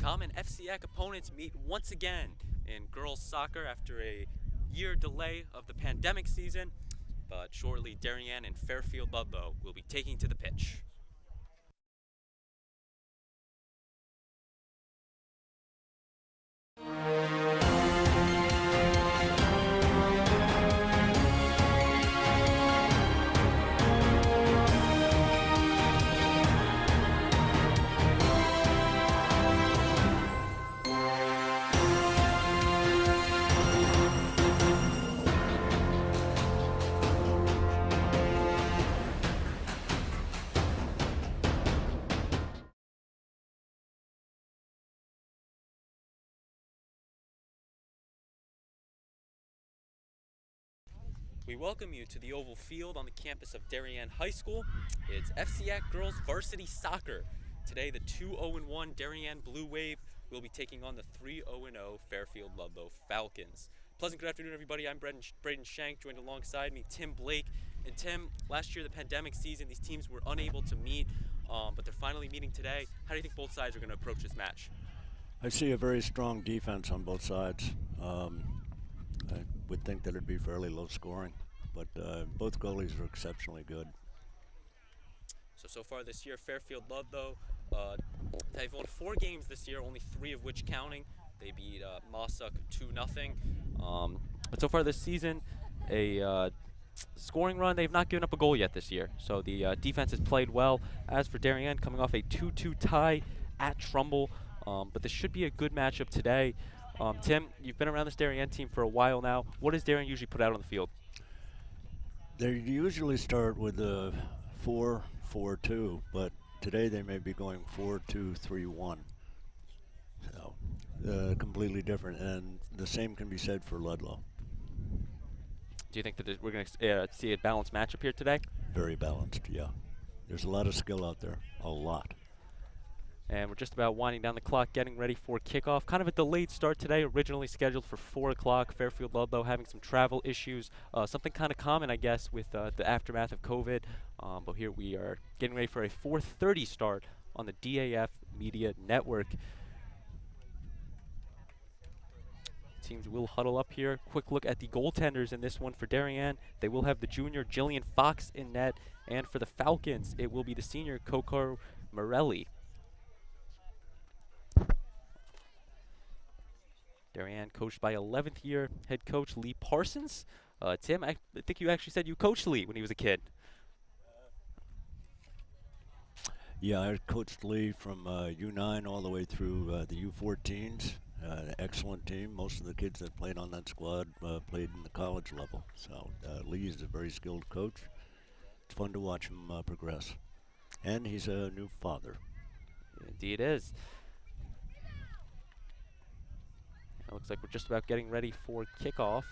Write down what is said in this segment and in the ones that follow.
Common FCIAC opponents meet once again in girls soccer after a year delay of the pandemic season, but shortly Darien and Fairfield Ludlowe will be taking to the pitch. We welcome you to the oval field on the campus of Darien High School. It's FCIAC Girls Varsity Soccer. Today, the 2-0-1 Darien Blue Wave will be taking on the 3-0-0 Fairfield Ludlowe Falcons. Pleasant good afternoon, everybody. I'm Braden Shank, joined alongside me, Tim Blake. And Tim, last year, the pandemic season, these teams were unable to meet, but they're finally meeting today. How do you think both sides are going to approach this match? I see a very strong defense on both sides. I would think that it'd be fairly low scoring, but both goalies are exceptionally good. So far this year, Fairfield Ludlowe, they've won 4 games this year, only 3 of which counting. They beat Mossuk 2-0. But so far this season, a scoring run, they've not given up a goal yet this year. So the defense has played well. As for Darien, coming off a 2-2 tie at Trumbull, but this should be a good matchup today. Tim, you've been around this Darien team for a while now. What does Darien usually put out on the field? They usually start with a 4-4-2, but today they may be going 4-2-3-1. So completely different, and the same can be said for Ludlow. Do you think that we're going to see a balanced matchup here today? Very balanced, yeah. There's a lot of skill out there, a lot. And we're just about winding down the clock, getting ready for kickoff. Kind of a delayed start today, originally scheduled for 4 o'clock. Fairfield Ludlowe having some travel issues, something kind of common, I guess, with the aftermath of COVID. But here we are getting ready for a 4:30 start on the DAF Media Network. Teams will huddle up here. Quick look at the goaltenders in this one for Darien. They will have the junior Jillian Fox in net. And for the Falcons, it will be the senior Kokar Morelli. Darien coached by 11th year head coach Lee Parsons. Tim, I think you actually said you coached Lee when he was a kid. Yeah, I coached Lee from U9 all the way through the U14s. An excellent team. Most of the kids that played on that squad played in the college level. So Lee is a very skilled coach. It's fun to watch him progress. And he's a new father. Indeed is. It looks like we're just about getting ready for kickoff.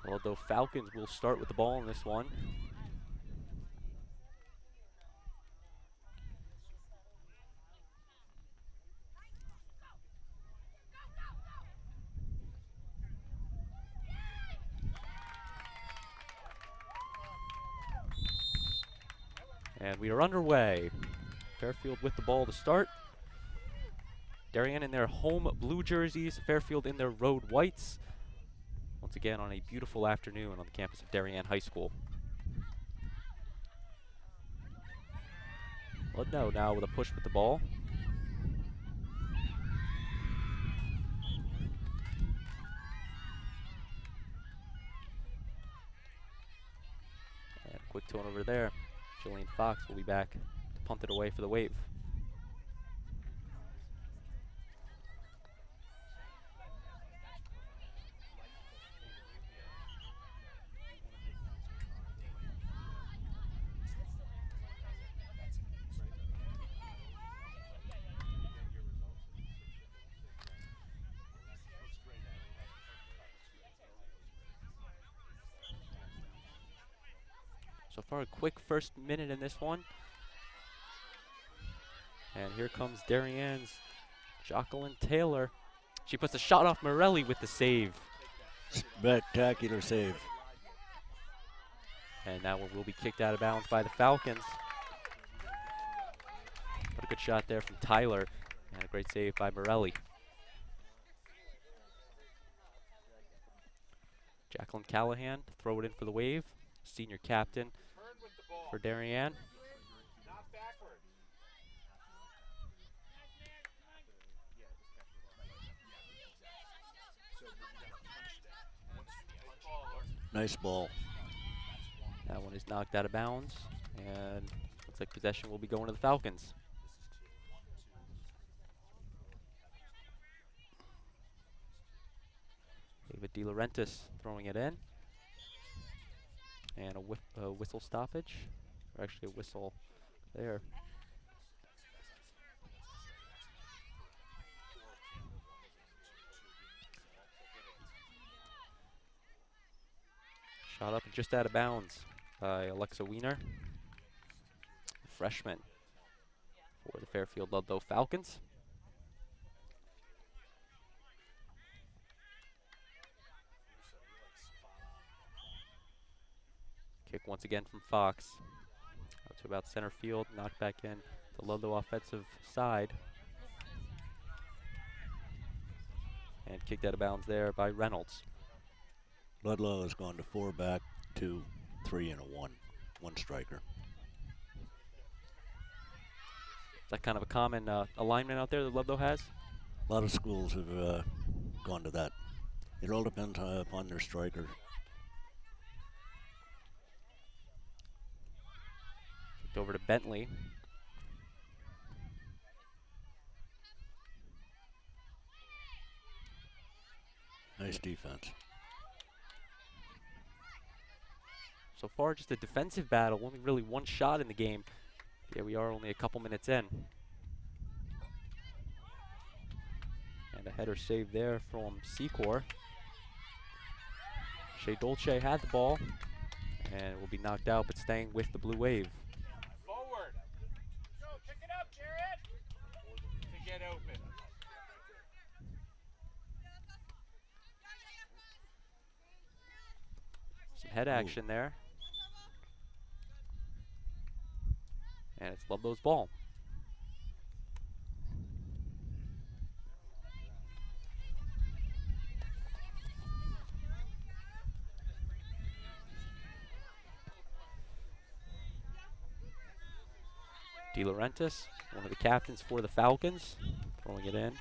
Although Falcons will start with the ball in this one. And we are underway. Fairfield with the ball to start. Darien in their home blue jerseys, Fairfield in their road whites. Once again on a beautiful afternoon on the campus of Darien High School. Ludlow now with a push with the ball. And a quick turnover there. Jillian Fox will be back to punt it away for the Wave. So far, a quick first minute in this one. And here comes Darien's Jacqueline Taylor. She puts a shot off Morelli with the save. Spectacular save. And that one will be kicked out of bounds by the Falcons. But a good shot there from Tyler, and a great save by Morelli. Jacqueline Callahan to throw it in for the Wave, senior captain for Darien. Nice ball. That one is knocked out of bounds, and looks like possession will be going to the Falcons. David De Laurentiis throwing it in. And a whistle stoppage, or actually a whistle there. Shot up and just out of bounds by Alexa Wiener, a freshman for the Fairfield Ludlowe Falcons. Kick once again from Fox. Out to about center field, knocked back in the Ludlow offensive side. And kicked out of bounds there by Reynolds. Ludlow has gone to 4 back, 2, 3, and a 1. 1 striker. Is that kind of a common alignment out there that Ludlow has? A lot of schools have gone to that. It all depends upon their striker. Kicked over to Bentley. Nice defense. So far, just a defensive battle. Only really one shot in the game. Yeah, we are only a couple minutes in. And a header save there from Secor. Shea Dolce had the ball and will be knocked out, but staying with the Blue Wave. Forward. Go, pick it up, Jared. To get open. Some head action there. And it's Ludlow's ball. De Laurentiis, one of the captains for the Falcons, throwing it in.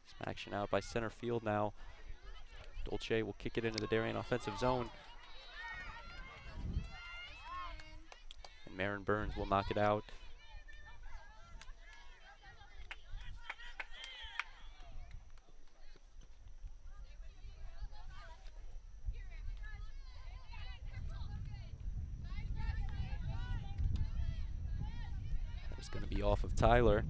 Some action out by center field now. Dolce will kick it into the Darien offensive zone. Marin Burns will knock it out. It's going to be off of Tyler.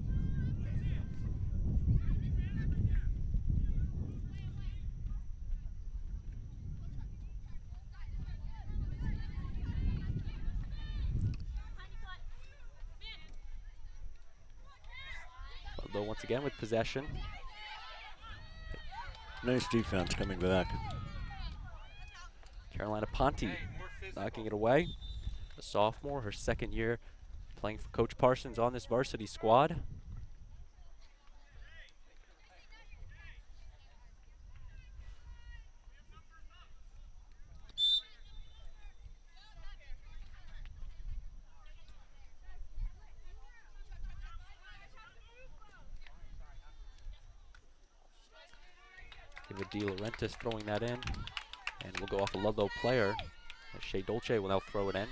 Ludlow once again with possession. Nice defense coming back. Carolina Ponte knocking it away. A sophomore, her second year playing for Coach Parsons on this varsity squad. David De Laurentiis throwing that in, and we'll go off a Ludlow player. Shea Dolce will now throw it in.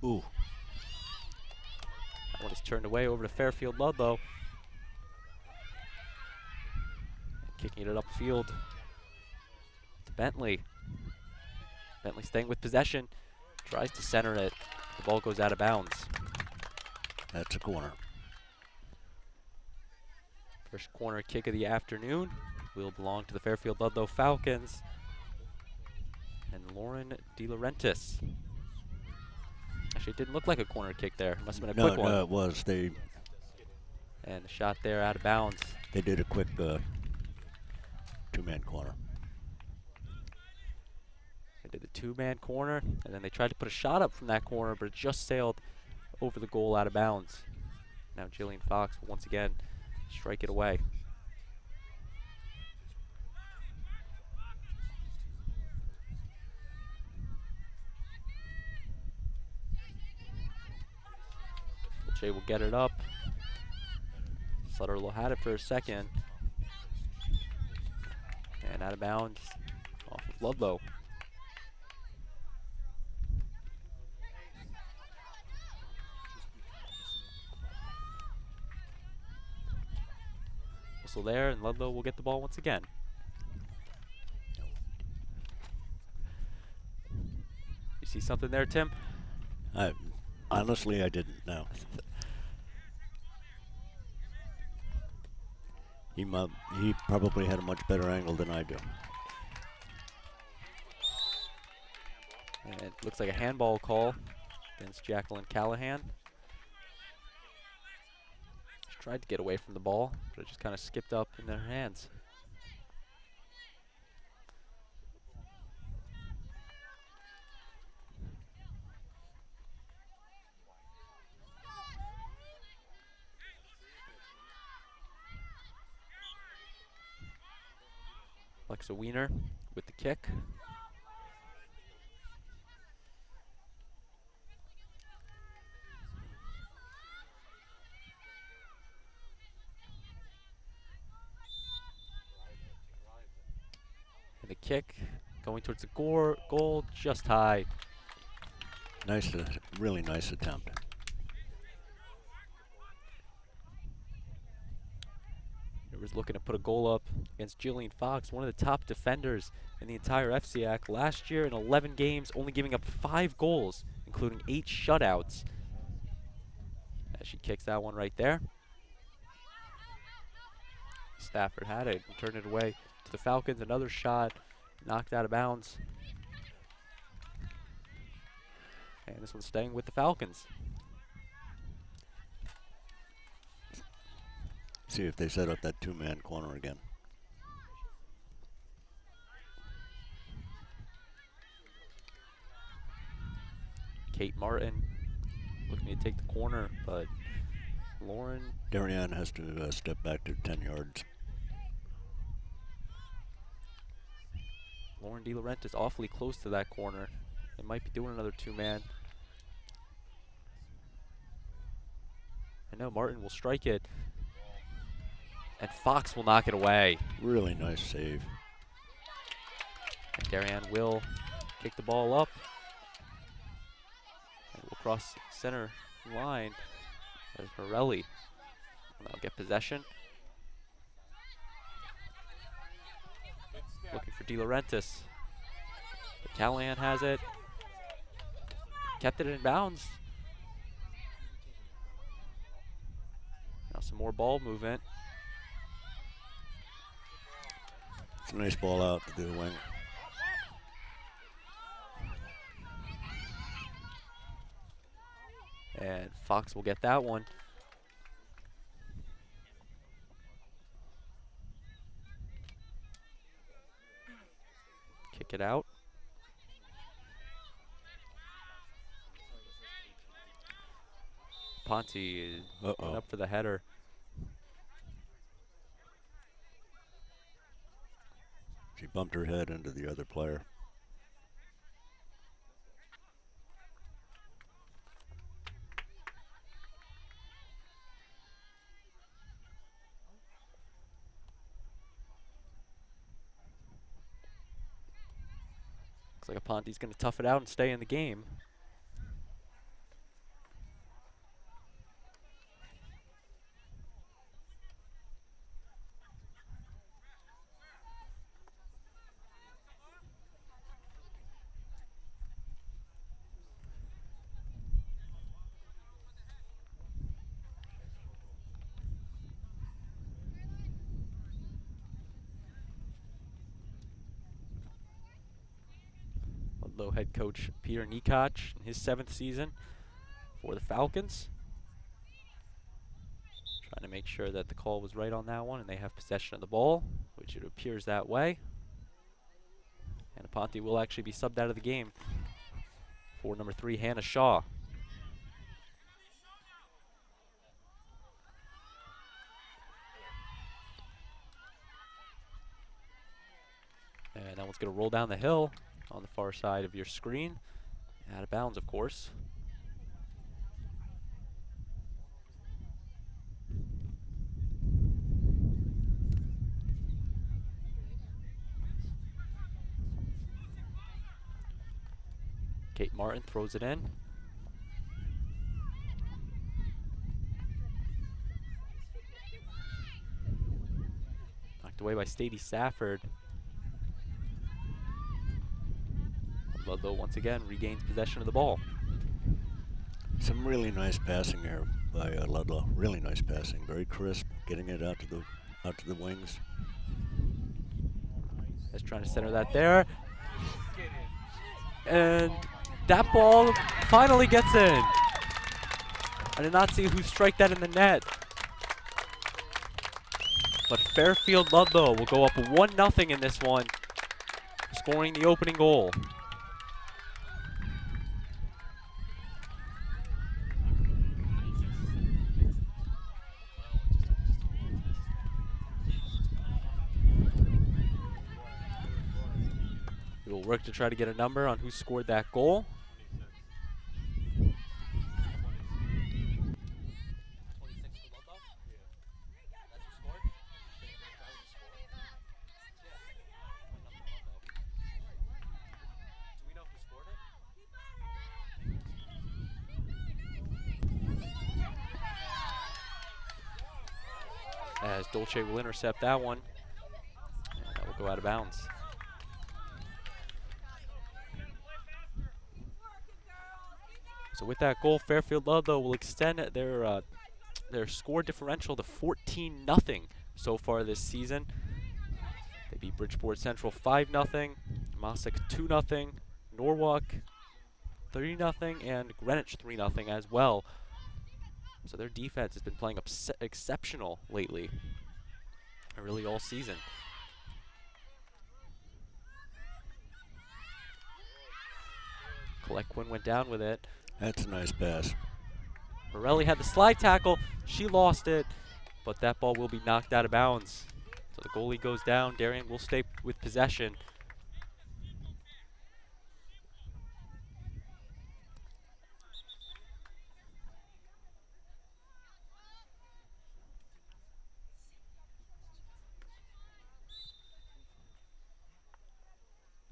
Ooh. That one is turned away over to Fairfield Ludlow. Kicking it upfield Bentley. Bentley staying with possession. Tries to center it. The ball goes out of bounds. That's a corner. First corner kick of the afternoon will belong to the Fairfield Ludlowe Falcons and Lauren DeLaurentis. Actually, it didn't look like a corner kick there. It must have been a quick one. No, it was. And the shot there out of bounds. They did a quick two-man corner. They did the two-man corner, and then they tried to put a shot up from that corner, but it just sailed over the goal out of bounds. Now Jillian Fox will once again strike it away. Jay will get it up. Sutterlow had it for a second. And out of bounds off of Ludlow. Whistle there, and Ludlow will get the ball once again. You see something there, Tim? Honestly, I didn't know. He probably had a much better angle than I do. And it looks like a handball call against Jacqueline Callahan. She tried to get away from the ball, but it just kind of skipped up in their hands. Alexa Wiener with the kick. And the kick going towards the goal just high. Nice, really nice attempt. Was looking to put a goal up against Jillian Fox, one of the top defenders in the entire FCIAC. Last year in 11 games, only giving up 5 goals, including 8 shutouts. As she kicks that one right there. Stafford had it and turned it away to the Falcons. Another shot knocked out of bounds. And this one's staying with the Falcons. See if they set up that two-man corner again. Kate Martin looking to take the corner, but Lauren. Darien has to step back to 10 yards. Lauren DeLaurentis awfully close to that corner. They might be doing another two-man. I know Martin will strike it. And Fox will knock it away. Really nice save. And Darien will kick the ball up. And will cross center line as Morelli will now get possession. Looking for DeLaurentis. But Callahan has it. Kept it in bounds. Now some more ball movement. It's a nice ball out to the wing. And Fox will get that one. Kick it out. Ponte is going up for the header. She bumped her head into the other player. Looks like Aponte's going to tough it out and stay in the game. Ludlow head coach Peter Nikach in his 7th season for the Falcons. Trying to make sure that the call was right on that one, and they have possession of the ball, which it appears that way. And Aponte will actually be subbed out of the game for number 3, Hannah Shaw. And that one's going to roll down the hill on the far side of your screen. Out of bounds, of course. Kate Martin throws it in. Knocked away by Stady Safford. Ludlow once again regains possession of the ball. Some really nice passing here by Ludlow. Really nice passing, very crisp, getting it out to the wings. Just trying to center that there. And that ball finally gets in. I did not see who strike that in the net. But Fairfield Ludlow will go up 1-0 in this one, scoring the opening goal. We will work to try to get a number on who scored that goal. As Dolce will intercept that one, and that will go out of bounds. So with that goal, Fairfield Ludlow will extend their score differential to 14-0 so far this season. They beat Bridgeport Central 5-0, Mossick 2-0, Norwalk 3-0, and Greenwich 3-0 as well. So their defense has been playing exceptional lately, really all season. Collequin went down with it. That's a nice pass. Morelli had the slide tackle. She lost it, but that ball will be knocked out of bounds. So the goalie goes down. Darien will stay with possession.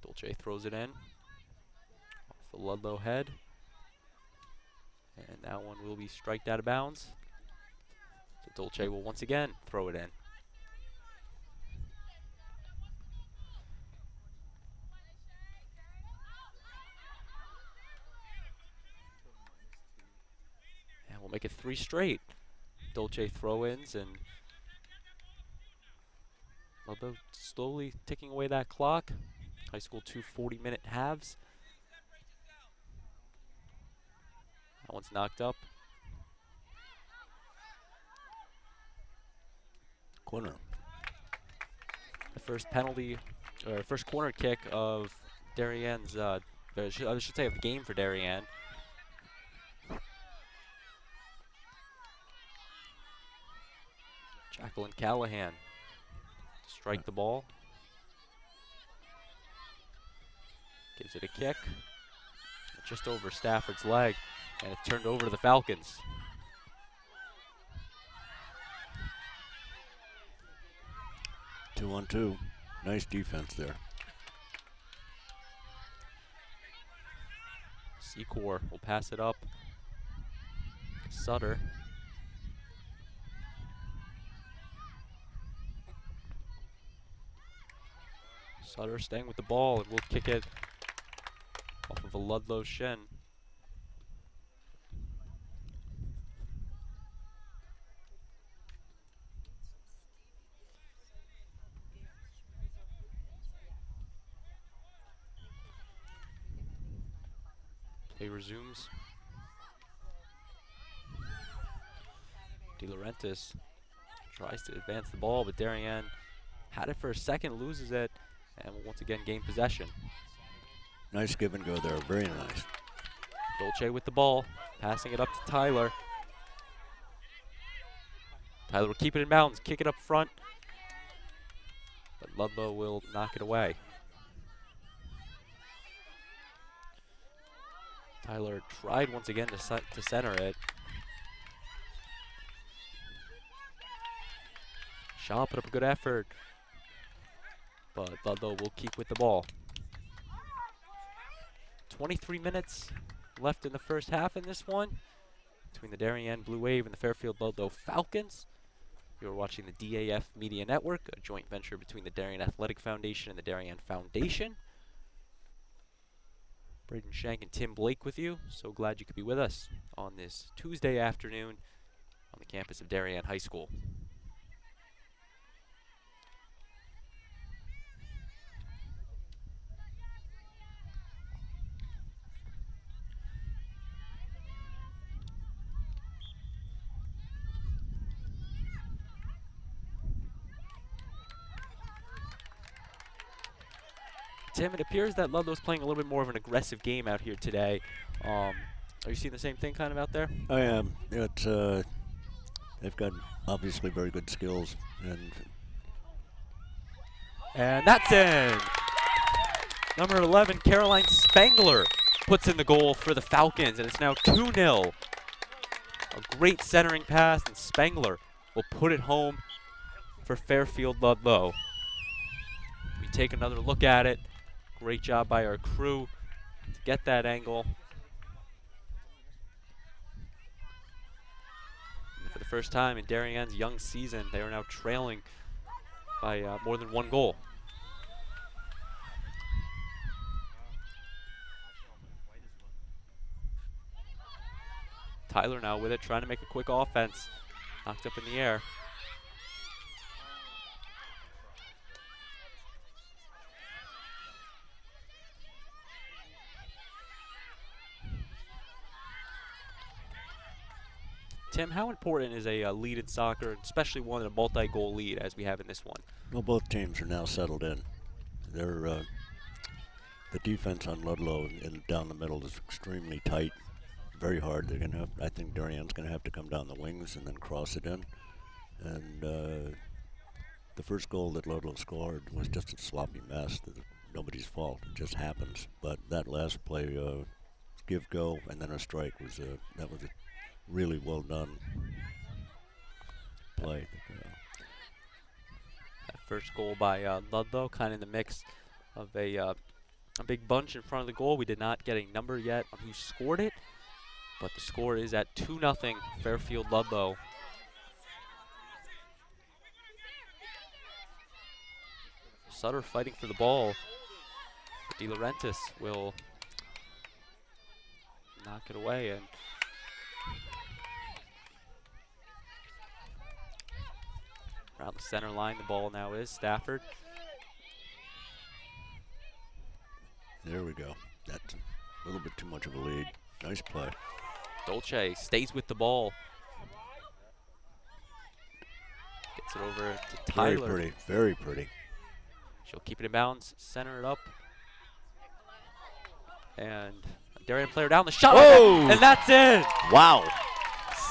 Dolce throws it in off the Ludlow head. And that one will be striked out of bounds. So Dolce will once again throw it in. And we'll make it 3 straight. Dolce throw-ins, and Ludlow slowly ticking away that clock. High school 2 40-minute halves. That one's knocked up. Corner. The first penalty, or first corner kick of Darien's, I should say of the game for Darien. Jacqueline Callahan to strike the ball. Gives it a kick. Just over Stafford's leg, and it's turned over to the Falcons. 2-on-2. Nice defense there. Secor will pass it up. Sutter. Sutter staying with the ball, and will kick it off of a Ludlow shin. Play resumes. De Laurentiis tries to advance the ball, but Darien had it for a second, loses it, and will once again gain possession. Nice give and go there, very nice. Dolce with the ball, passing it up to Tyler. Tyler will keep it in bounds, kick it up front, but Ludlow will knock it away. Tyler tried once again to center it. Shaw put up a good effort, but Ludlow will keep with the ball. 23 minutes left in the first half in this one between the Darien Blue Wave and the Fairfield Ludlowe Falcons. You're watching the DAF Media Network, a joint venture between the Darien Athletic Foundation and the Darien Foundation. Braden Shank and Tim Blake with you. So glad you could be with us on this Tuesday afternoon on the campus of Darien High School. Tim, it appears that Ludlow's playing a little bit more of an aggressive game out here today. Are you seeing the same thing kind of out there? I am. It's they've got obviously very good skills, and that's in. Number 11, Caroline Spangler, puts in the goal for the Falcons, and it's now 2-0. A great centering pass, and Spangler will put it home for Fairfield Ludlow. We take another look at it. Great job by our crew to get that angle. And for the first time in Darien's young season, they are now trailing by more than one goal. Tyler now with it, trying to make a quick offense. Knocked up in the air. Tim, how important is a lead in soccer, especially one in a multi-goal lead as we have in this one? well, both teams are now settled in. They're the defense on Ludlow down the middle is extremely tight, very hard. They're gonna have, I think Darien's gonna have to come down the wings and then cross it in. And the first goal that Ludlow scored was just a sloppy mess. Nobody's fault. It just happens. But that last play, give go and then a strike was that was a really well done play. That first goal by Ludlow, kind of in the mix of a big bunch in front of the goal. We did not get a number yet on who scored it, but the score is at 2-0 Fairfield Ludlow. Sutter fighting for the ball. De Laurentiis will knock it away, and around the center line the ball now is Stafford. There we go. That's a little bit too much of a lead. Nice play. Dolce stays with the ball. Gets it over to Tyler. Very pretty, very pretty. She'll keep it in bounds, center it up. And a Darien player down the shot. Whoa! And that's in. Wow.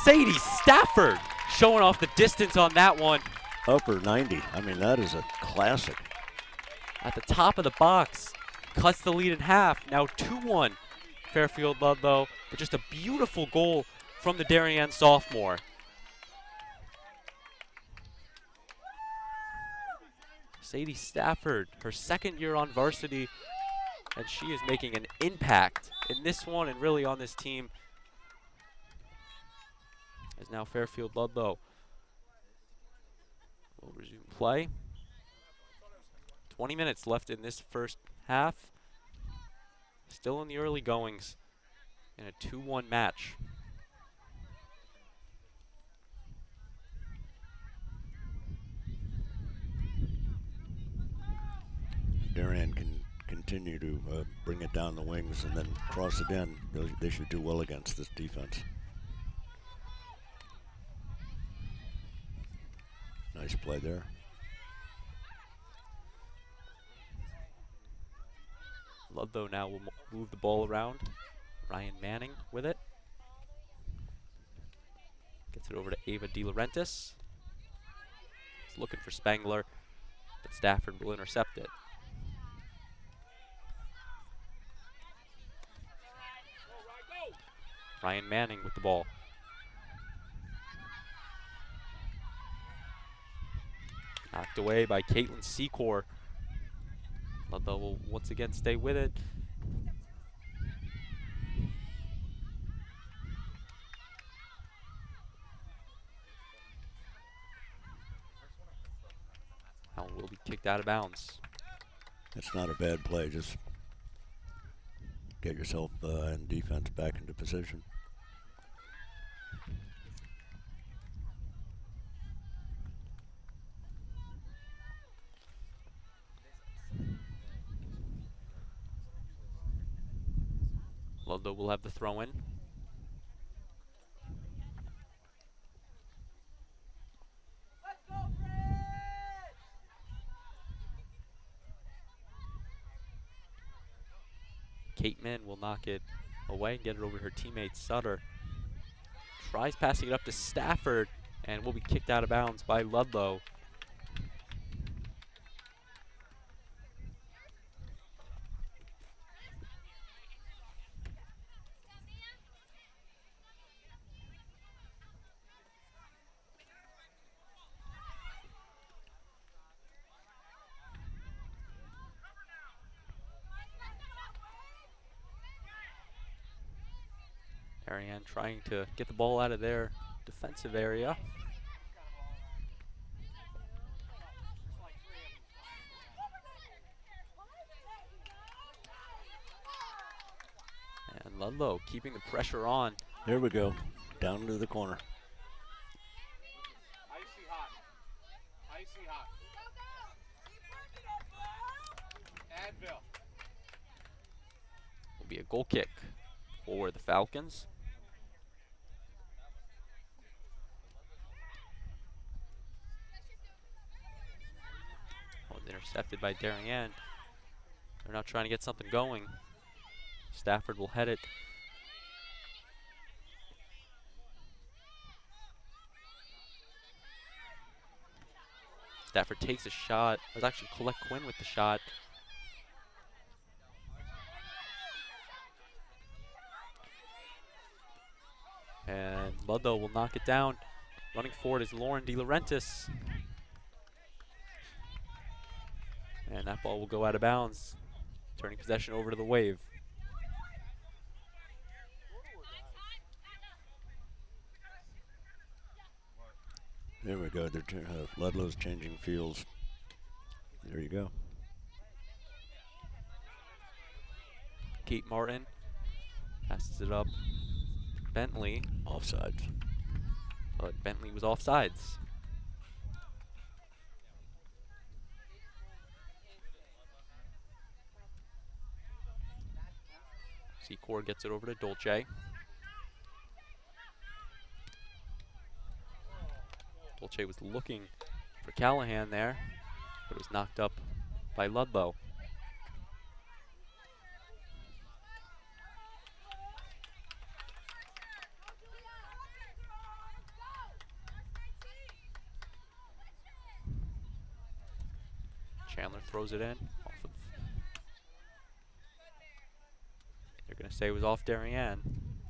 Sadie Stafford showing off the distance on that one. Upper 90. I mean, that is a classic. At the top of the box. Cuts the lead in half. Now 2-1 Fairfield Ludlow. But just a beautiful goal from the Darien sophomore. Sadie Stafford, her second year on varsity, and she is making an impact in this one and really on this team. As now Fairfield Ludlow will resume play. 20 minutes left in this first half. Still in the early goings in a 2-1 match. Darien can continue to bring it down the wings and then cross it in, they should do well against this defense. Nice play there. Ludlow now will move the ball around. Ryan Manning with it. Gets it over to Ava De Laurentiis. He's looking for Spangler, but Stafford will intercept it. Ryan Manning with the ball. Knocked away by Caitlin Secor. Ludlow will once again stay with it. Now will be kicked out of bounds. That's not a bad play. Just get yourself in defense back into position. Ludlow will have the throw in. Kate Min will knock it away and get it over to her teammate Sutter. Tries passing it up to Stafford and will be kicked out of bounds by Ludlow. Darien trying to get the ball out of their defensive area. And Ludlow keeping the pressure on. Here we go, down to the corner. Icy hot. Icy hot. Advil. Will be a goal kick for the Falcons. Oh, intercepted by Darien. They're now trying to get something going. Stafford will head it. Stafford takes a shot. It was actually Colette Quinn with the shot. And Ludlow will knock it down. Running forward is Lauren De Laurentiis. And that ball will go out of bounds. Turning possession over to the Wave. There we go. Ludlow's changing fields. There you go. Kate Martin passes it up. Bentley. Offsides. But Bentley was offsides. Secor gets it over to Dolce. Dolce was looking for Callahan there, but it was knocked up by Ludlow. Chandler throws it in. Off of, they're going to say it was off Darien,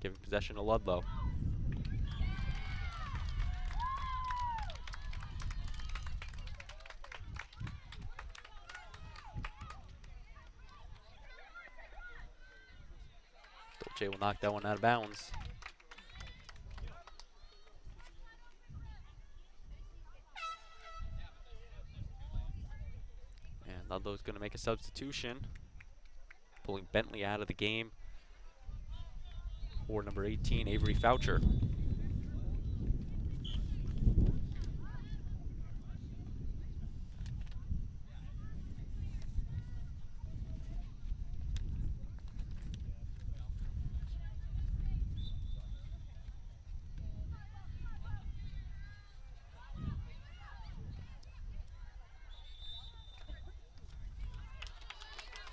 giving possession to Ludlow. Dolce will knock that one out of bounds. And Ludlow's going to make a substitution, pulling Bentley out of the game for number 18, Avery Foucher.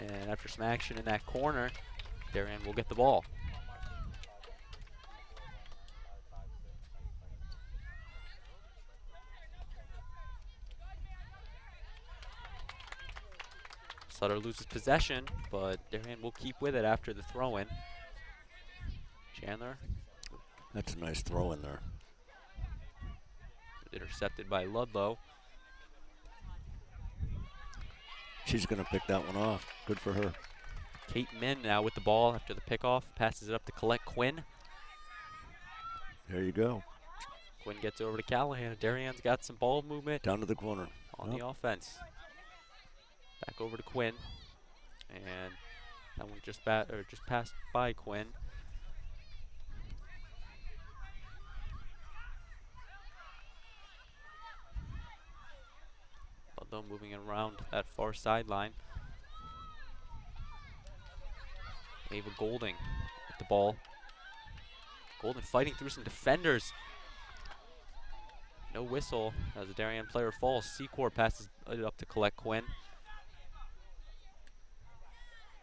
And after some action in that corner, Darien will get the ball. Sutter loses possession, but Darien will keep with it after the throw-in. Chandler. That's a nice throw in there. Intercepted by Ludlow. She's going to pick that one off. Good for her. Kate Min now with the ball after the pickoff. Passes it up to Colette Quinn. There you go. Quinn gets over to Callahan. Darien's got some ball movement Down to the corner. on the offense. Back over to Quinn. And that one just passed by Quinn. Ludlow moving around that far sideline. Ava Golding with the ball. Golden fighting through some defenders. No whistle as a Darien player falls. Secor passes it up to Colette Quinn.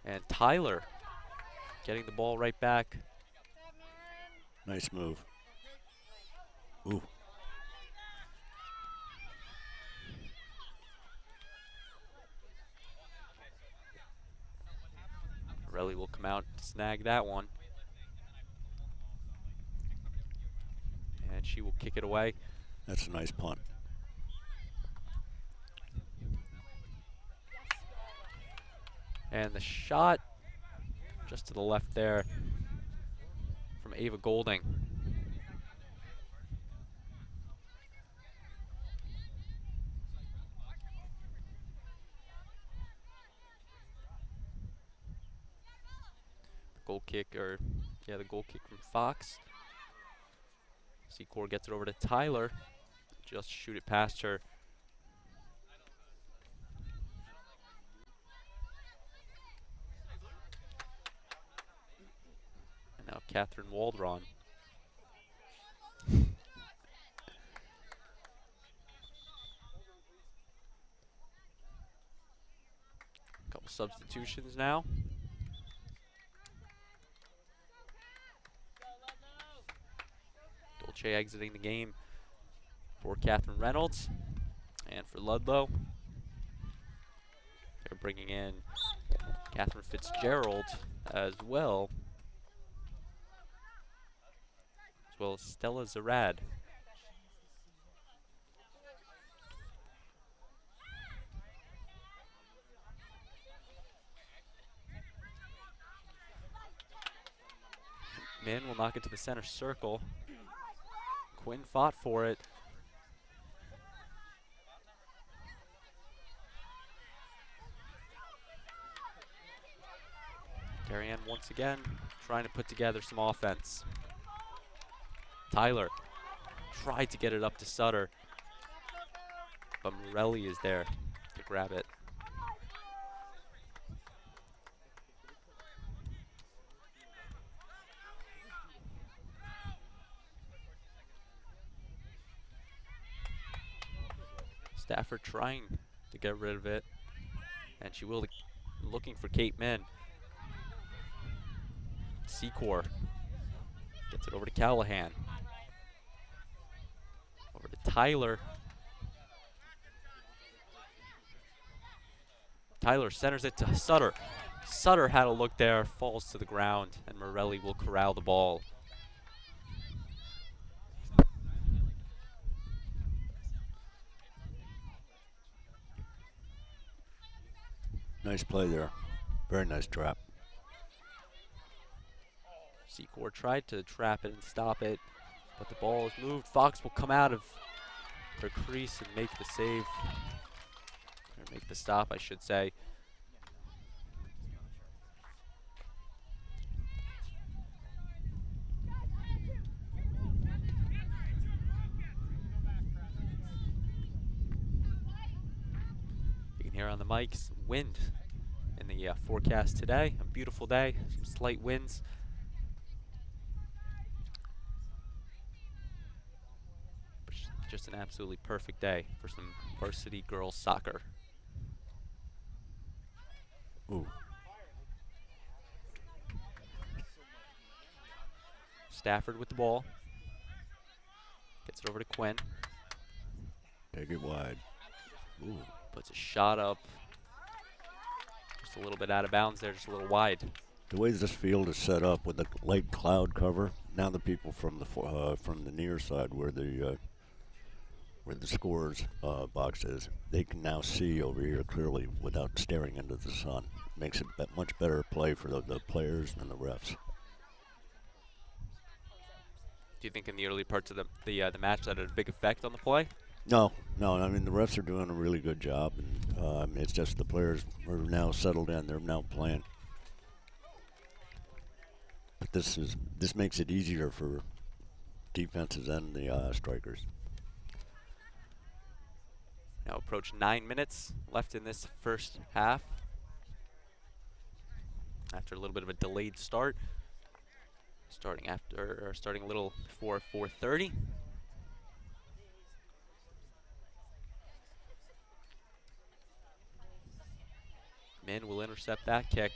And Tyler getting the ball right back. Nice move. Ooh. Relly will come out to snag that one. And she will kick it away. That's a nice punt. And the shot just to the left there from Ava Golding. Goal kick, the goal kick from Fox. Secor gets it over to Tyler. Just shoot it past her. And now Catherine Waldron. Couple substitutions now. Dolce exiting the game for Catherine Reynolds and for Ludlow. They're bringing in Catherine Fitzgerald as well as Stella Zarad. Min will knock it to the center circle. Quinn fought for it. Darien once again trying to put together some offense. Tyler tried to get it up to Sutter, but Morelli is there to grab it. Stafford trying to get rid of it, and she will looking for Kate Min. Secor gets it over to Callahan. Over to Tyler. Tyler centers it to Sutter. Sutter had a look there, falls to the ground, and Morelli will corral the ball. Nice play there. Very nice trap. Secor tried to trap it and stop it, but the ball is moved. Fox will come out of her crease and make the save. Or make the stop, I should say. You can hear on the mics wind in the forecast today. A beautiful day, some slight winds. Just an absolutely perfect day for some varsity girls soccer. Ooh, Stafford with the ball. Gets it over to Quinn. Take it wide. Ooh. Puts a shot up. Just a little bit out of bounds there, just a little wide. The way this field is set up with the light cloud cover, now the people from the near side where the scores box is, they can now see over here clearly without staring into the sun. Makes it much better play for the players and the refs. Do you think in the early parts of the match that had a big effect on the play? No. I mean, the refs are doing a really good job, and it's just the players are now settled in. They're now playing. But this makes it easier for defenses and the strikers. Now approach 9 minutes left in this first half. After a little bit of a delayed start. Starting a little before 4:30. Min will intercept that kick.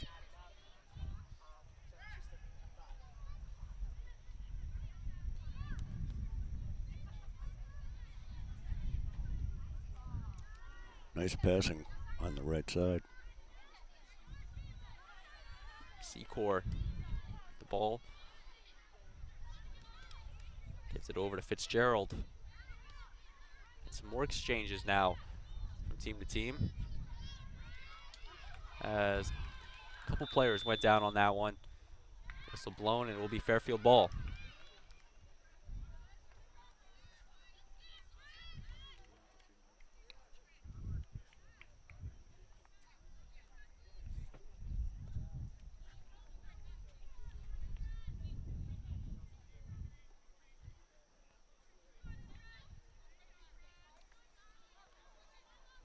Nice passing on the right side. Secor, the ball. Gets it over to Fitzgerald. And some more exchanges now from team to team. As a couple players went down on that one. Whistle blown and it will be Fairfield ball.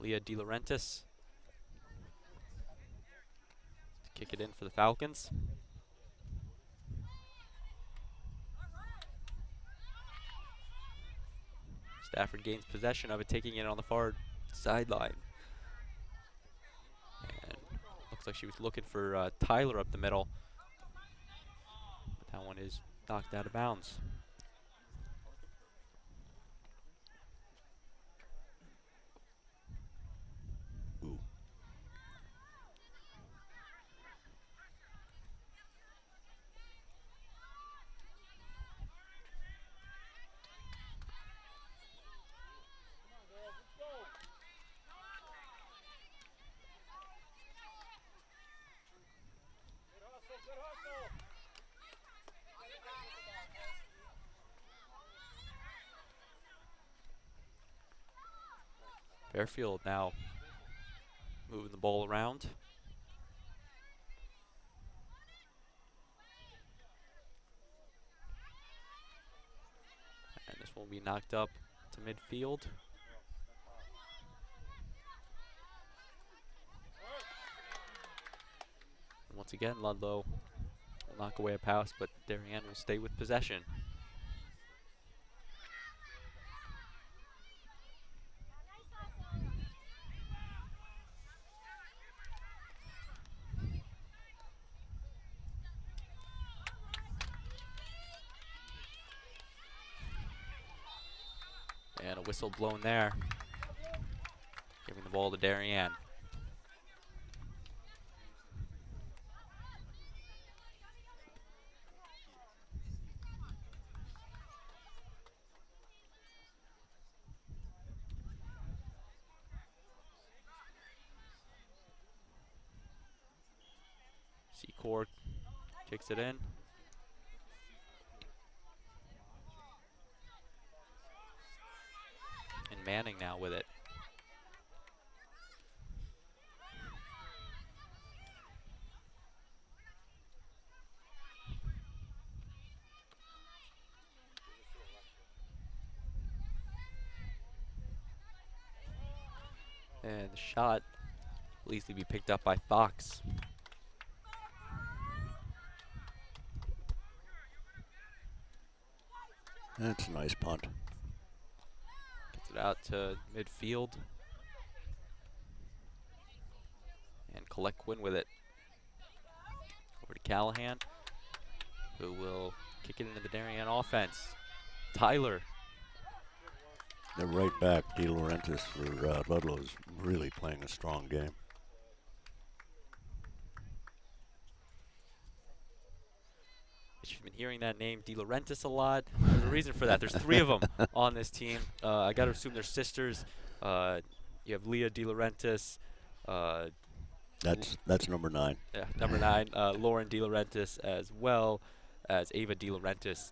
Leah De Laurentiis to kick it in for the Falcons. Stafford gains possession of it, taking it on the far sideline. And looks like she was looking for Tyler up the middle. But that one is knocked out of bounds. Fairfield now moving the ball around. And this will be knocked up to midfield. And once again, Ludlow will knock away a pass, but Darien will stay with possession. And a whistle blown there, giving the ball to Darien. Secor kicks it in. And Manning now with it. And the shot will easily be picked up by Fox. That's a nice punt. Gets it out to midfield. And Colette Quinn with it. Over to Callahan, who will Kick it into the Darien offense. Tyler. They're right back. De Laurentiis for Ludlow is really playing a strong game. You've been hearing that name, De Laurentiis, a lot. There's a reason for that. There's 3 of them on this team. I got to assume they're sisters. You have Leah De Laurentiis. That's number 9. Yeah, number 9. Lauren De Laurentiis, as well as Ava De Laurentiis.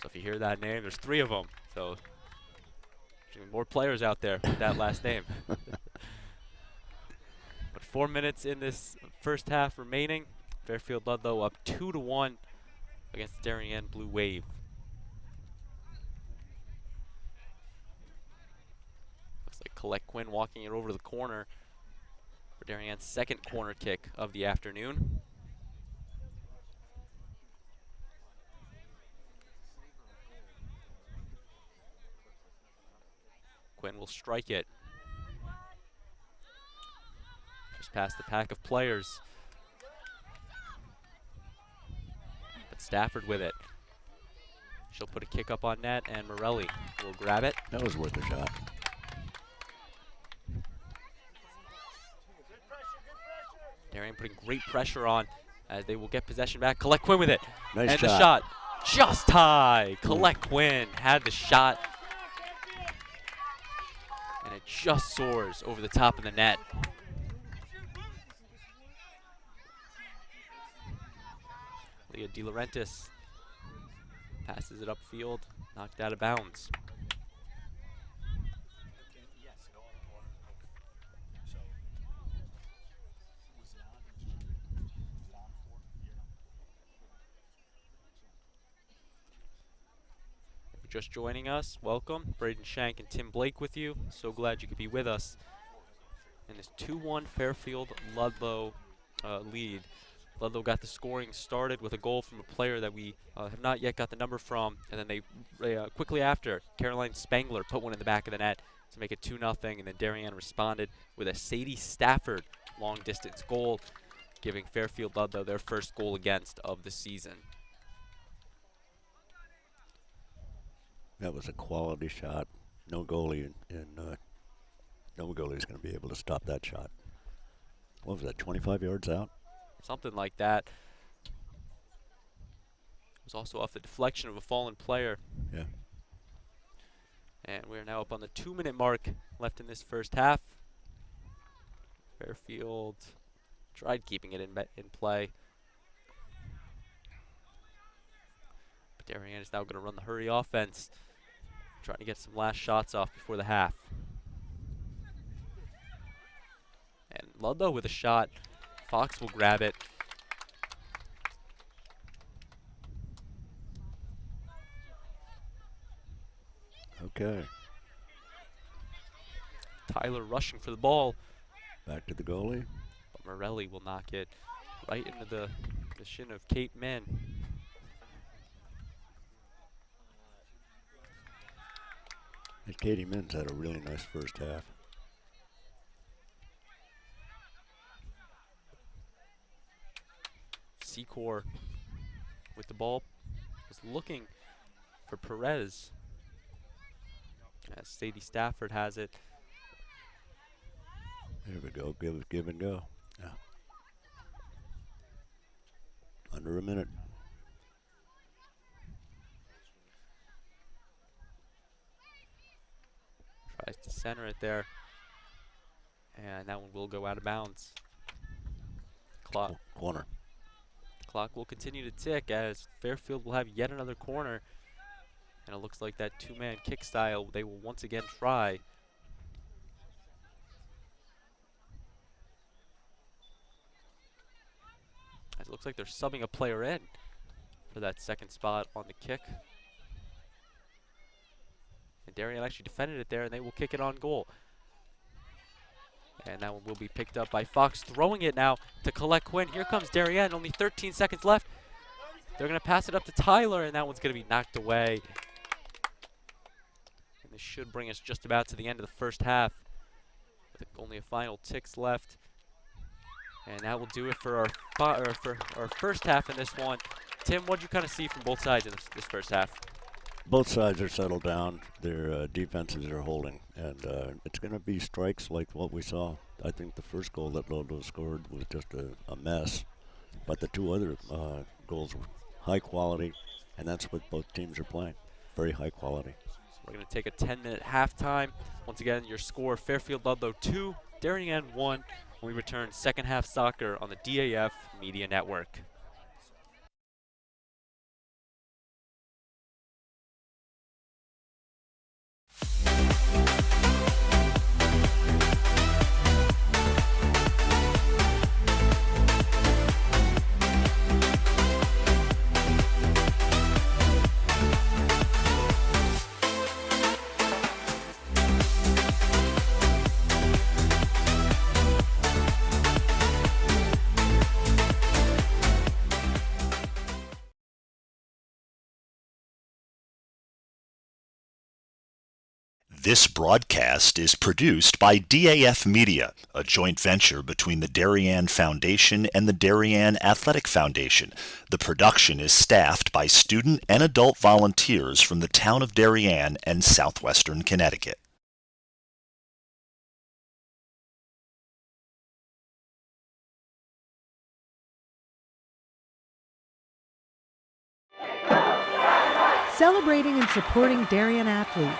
So if you hear that name, there's 3 of them. So there's more players out there with that last name. But 4 minutes in this first half remaining. Fairfield Ludlow up 2-1 against the Darien Blue Wave. Looks like Colette Quinn walking it over to the corner for Darien's second corner kick of the afternoon. Quinn will strike it. Just past the pack of players. But Stafford with it. She'll put a kick up on net, and Morelli will grab it. That was worth a shot. Darien putting great pressure on as they will get possession back. Colette Quinn with it. Nice and shot. The shot just high. Colette Quinn had the shot. And it just soars over the top of the net. Leah De Laurentiis passes it upfield, knocked out of bounds. If you're just joining us, welcome. Braden Shank and Tim Blake with you. So glad you could be with us in this 2-1 Fairfield Ludlow lead. Ludlow got the scoring started with a goal from a player that we have not yet got the number from, and then they quickly after, Caroline Spangler put one in the back of the net to make it 2-0, and then Darien responded with a Sadie Stafford long-distance goal, giving Fairfield Ludlow their first goal against of the season. That was a quality shot. No goalie no goalie is going to be able to stop that shot. What was that, 25 yards out? Something like that. It was also off the deflection of a fallen player. Yeah. And we're now up on the 2-minute mark left in this first half. Fairfield tried keeping it in play. But Darien is now going to run the hurry offense, trying to get some last shots off before the half. And Ludlow with a shot. Fox will grab it. Okay. Tyler rushing for the ball. Back to the goalie. But Morelli will knock it right into the shin of Kate Min. And Katie Min's had a really nice first half. Secor with the ball was looking for Perez as Sadie Stafford has it. There we go. Give and go. Yeah. Under a minute. Tries to center it there, and that one will go out of bounds. Corner. Clock will continue to tick as Fairfield will have yet another corner, and it looks like that 2-man kick style they will once again try. As it looks like they're subbing a player in for that second spot on the kick. And Darien actually defended it there, and they will kick it on goal. And that one will be picked up by Fox, throwing it now to Colette Quinn. Here comes Darien, only 13 seconds left. They're going to pass it up to Tyler, and that one's going to be knocked away. And this should bring us just about to the end of the first half, with only a final ticks left. And that will do it for our first half in this one. Tim, what did you kind of see from both sides in this first half? Both sides are settled down. Their defenses are holding, and it's going to be strikes like what we saw. I think the first goal that Ludlow scored was just a mess, but the two other goals were high quality, and that's what both teams are playing, very high quality. We're going to take a 10-minute halftime. Once again, your score, Fairfield Ludlow 2, Darien 1. When we return, second half soccer on the DAF Media Network. This broadcast is produced by DAF Media, a joint venture between the Darien Foundation and the Darien Athletic Foundation. The production is staffed by student and adult volunteers from the town of Darien and southwestern Connecticut. Celebrating and supporting Darien athletes.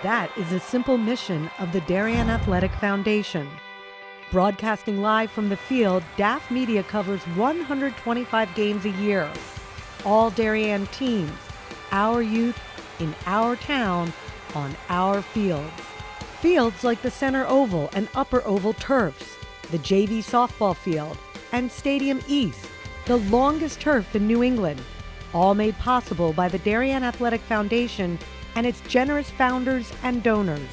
That is a simple mission of the Darien Athletic Foundation. Broadcasting live from the field, DAF Media covers 125 games a year. All Darien teams, our youth, in our town, on our fields. Fields like the Center Oval and Upper Oval turfs, the JV softball field, and Stadium East, the longest turf in New England, all made possible by the Darien Athletic Foundation and its generous founders and donors.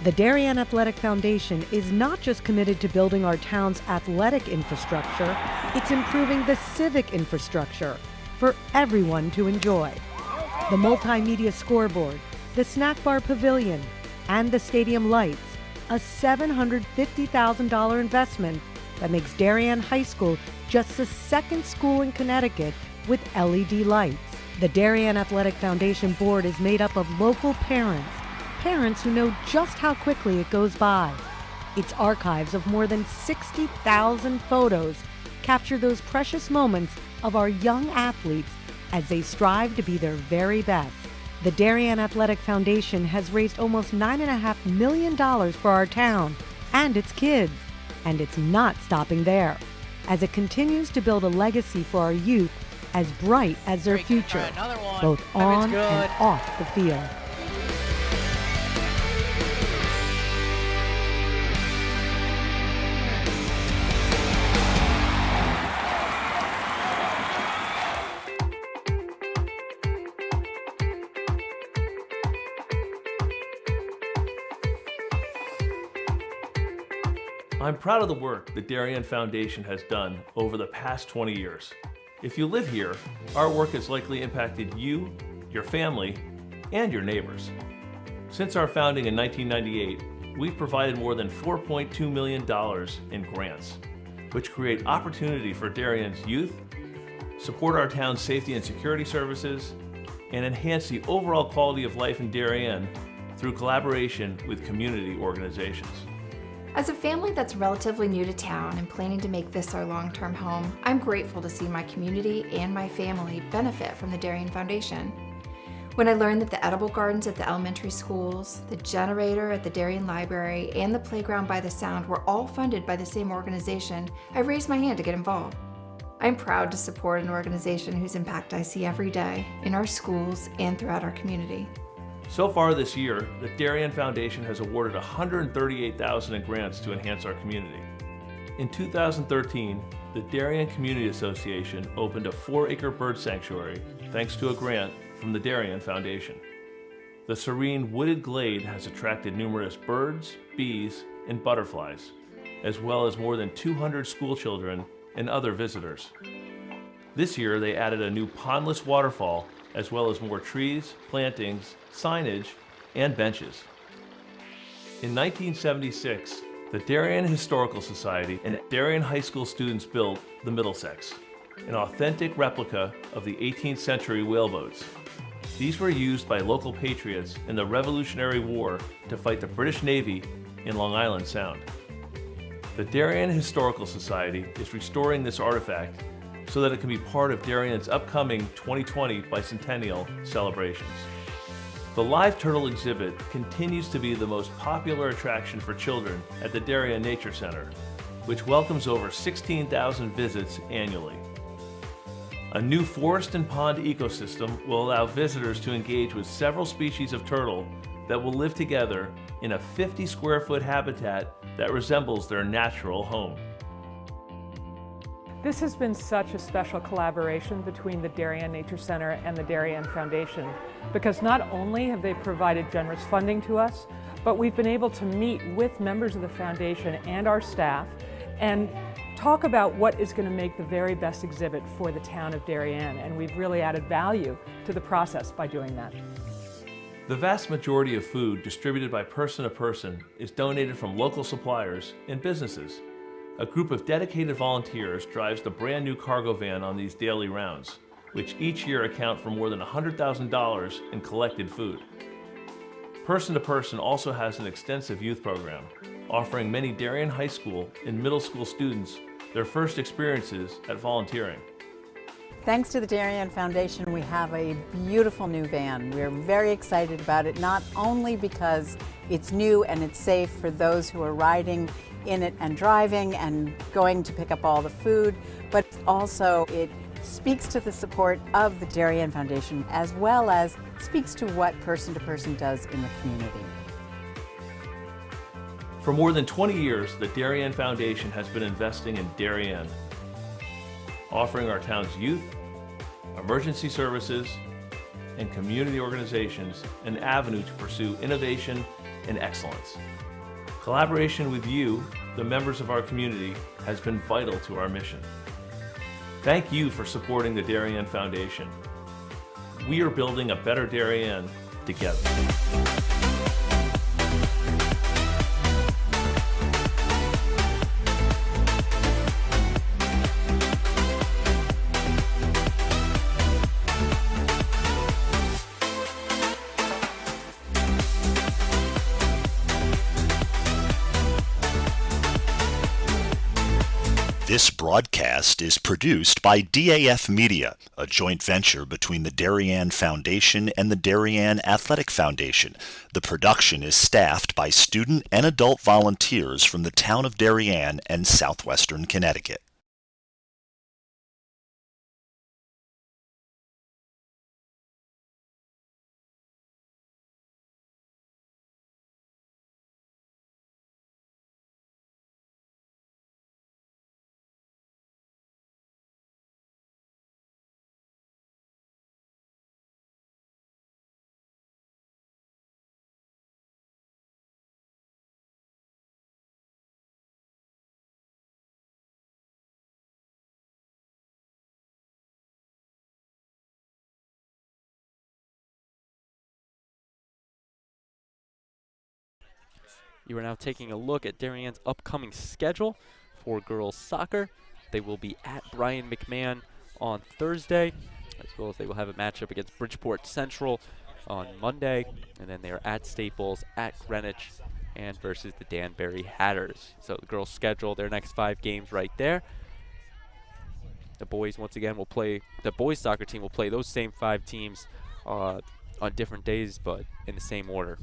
The Darien Athletic Foundation is not just committed to building our town's athletic infrastructure, it's improving the civic infrastructure for everyone to enjoy. The multimedia scoreboard, the snack bar pavilion, and the stadium lights, a $750,000 investment that makes Darien High School just the second school in Connecticut with LED lights. The Darien Athletic Foundation board is made up of local parents who know just how quickly it goes by. Its archives of more than 60,000 photos capture those precious moments of our young athletes as they strive to be their very best. The Darien Athletic Foundation has raised almost $9.5 million for our town and its kids, and it's not stopping there, as it continues to build a legacy for our youth as bright as their future, both on and off the field. I'm proud of the work the Darien Foundation has done over the past 20 years. If you live here, our work has likely impacted you, your family, and your neighbors. Since our founding in 1998, we've provided more than $4.2 million in grants, which create opportunity for Darien's youth, support our town's safety and security services, and enhance the overall quality of life in Darien through collaboration with community organizations. As a family that's relatively new to town and planning to make this our long-term home, I'm grateful to see my community and my family benefit from the Darien Foundation. When I learned that the edible gardens at the elementary schools, the generator at the Darien Library, and the playground by the Sound were all funded by the same organization, I raised my hand to get involved. I'm proud to support an organization whose impact I see every day in our schools and throughout our community. So far this year, the Darien Foundation has awarded $138,000 in grants to enhance our community. In 2013, the Darien Community Association opened a 4-acre bird sanctuary thanks to a grant from the Darien Foundation. The serene wooded glade has attracted numerous birds, bees, and butterflies, as well as more than 200 school children and other visitors. This year, they added a new pondless waterfall, as well as more trees, plantings, signage, and benches. In 1976, the Darien Historical Society and Darien High School students built the Middlesex, an authentic replica of the 18th century whaleboats. These were used by local patriots in the Revolutionary War to fight the British Navy in Long Island Sound. The Darien Historical Society is restoring this artifact so that it can be part of Darien's upcoming 2020 bicentennial celebrations. The live turtle exhibit continues to be the most popular attraction for children at the Darien Nature Center, which welcomes over 16,000 visits annually. A new forest and pond ecosystem will allow visitors to engage with several species of turtle that will live together in a 50 square foot habitat that resembles their natural home. This has been such a special collaboration between the Darien Nature Center and the Darien Foundation, because not only have they provided generous funding to us, but we've been able to meet with members of the foundation and our staff and talk about what is going to make the very best exhibit for the town of Darien, and we've really added value to the process by doing that. The vast majority of food distributed by Person to Person is donated from local suppliers and businesses. A group of dedicated volunteers drives the brand new cargo van on these daily rounds, which each year account for more than $100,000 in collected food. Person to Person also has an extensive youth program, offering many Darien High School and middle school students their first experiences at volunteering. Thanks to the Darien Foundation, we have a beautiful new van. We're very excited about it, not only because it's new and it's safe for those who are riding in it and driving and going to pick up all the food, but also it speaks to the support of the Darien Foundation as well as speaks to what Person to Person does in the community. For more than 20 years, the Darien Foundation has been investing in Darien, offering our town's youth, emergency services, and community organizations an avenue to pursue innovation and excellence. Collaboration with you, the members of our community, has been vital to our mission. Thank you for supporting the Darien Foundation. We are building a better Darien together. This broadcast is produced by DAF Media, a joint venture between the Darien Foundation and the Darien Athletic Foundation. The production is staffed by student and adult volunteers from the town of Darien and southwestern Connecticut. You are now taking a look at Darien's upcoming schedule for girls soccer. They will be at Brian McMahon on Thursday, as well as they will have a matchup against Bridgeport Central on Monday, and then they are at Staples, at Greenwich, and versus the Danbury Hatters. So the girls schedule their next 5 games right there. The boys, once again, will play, the boys soccer team will play those same 5 teams on different days, but in the same order.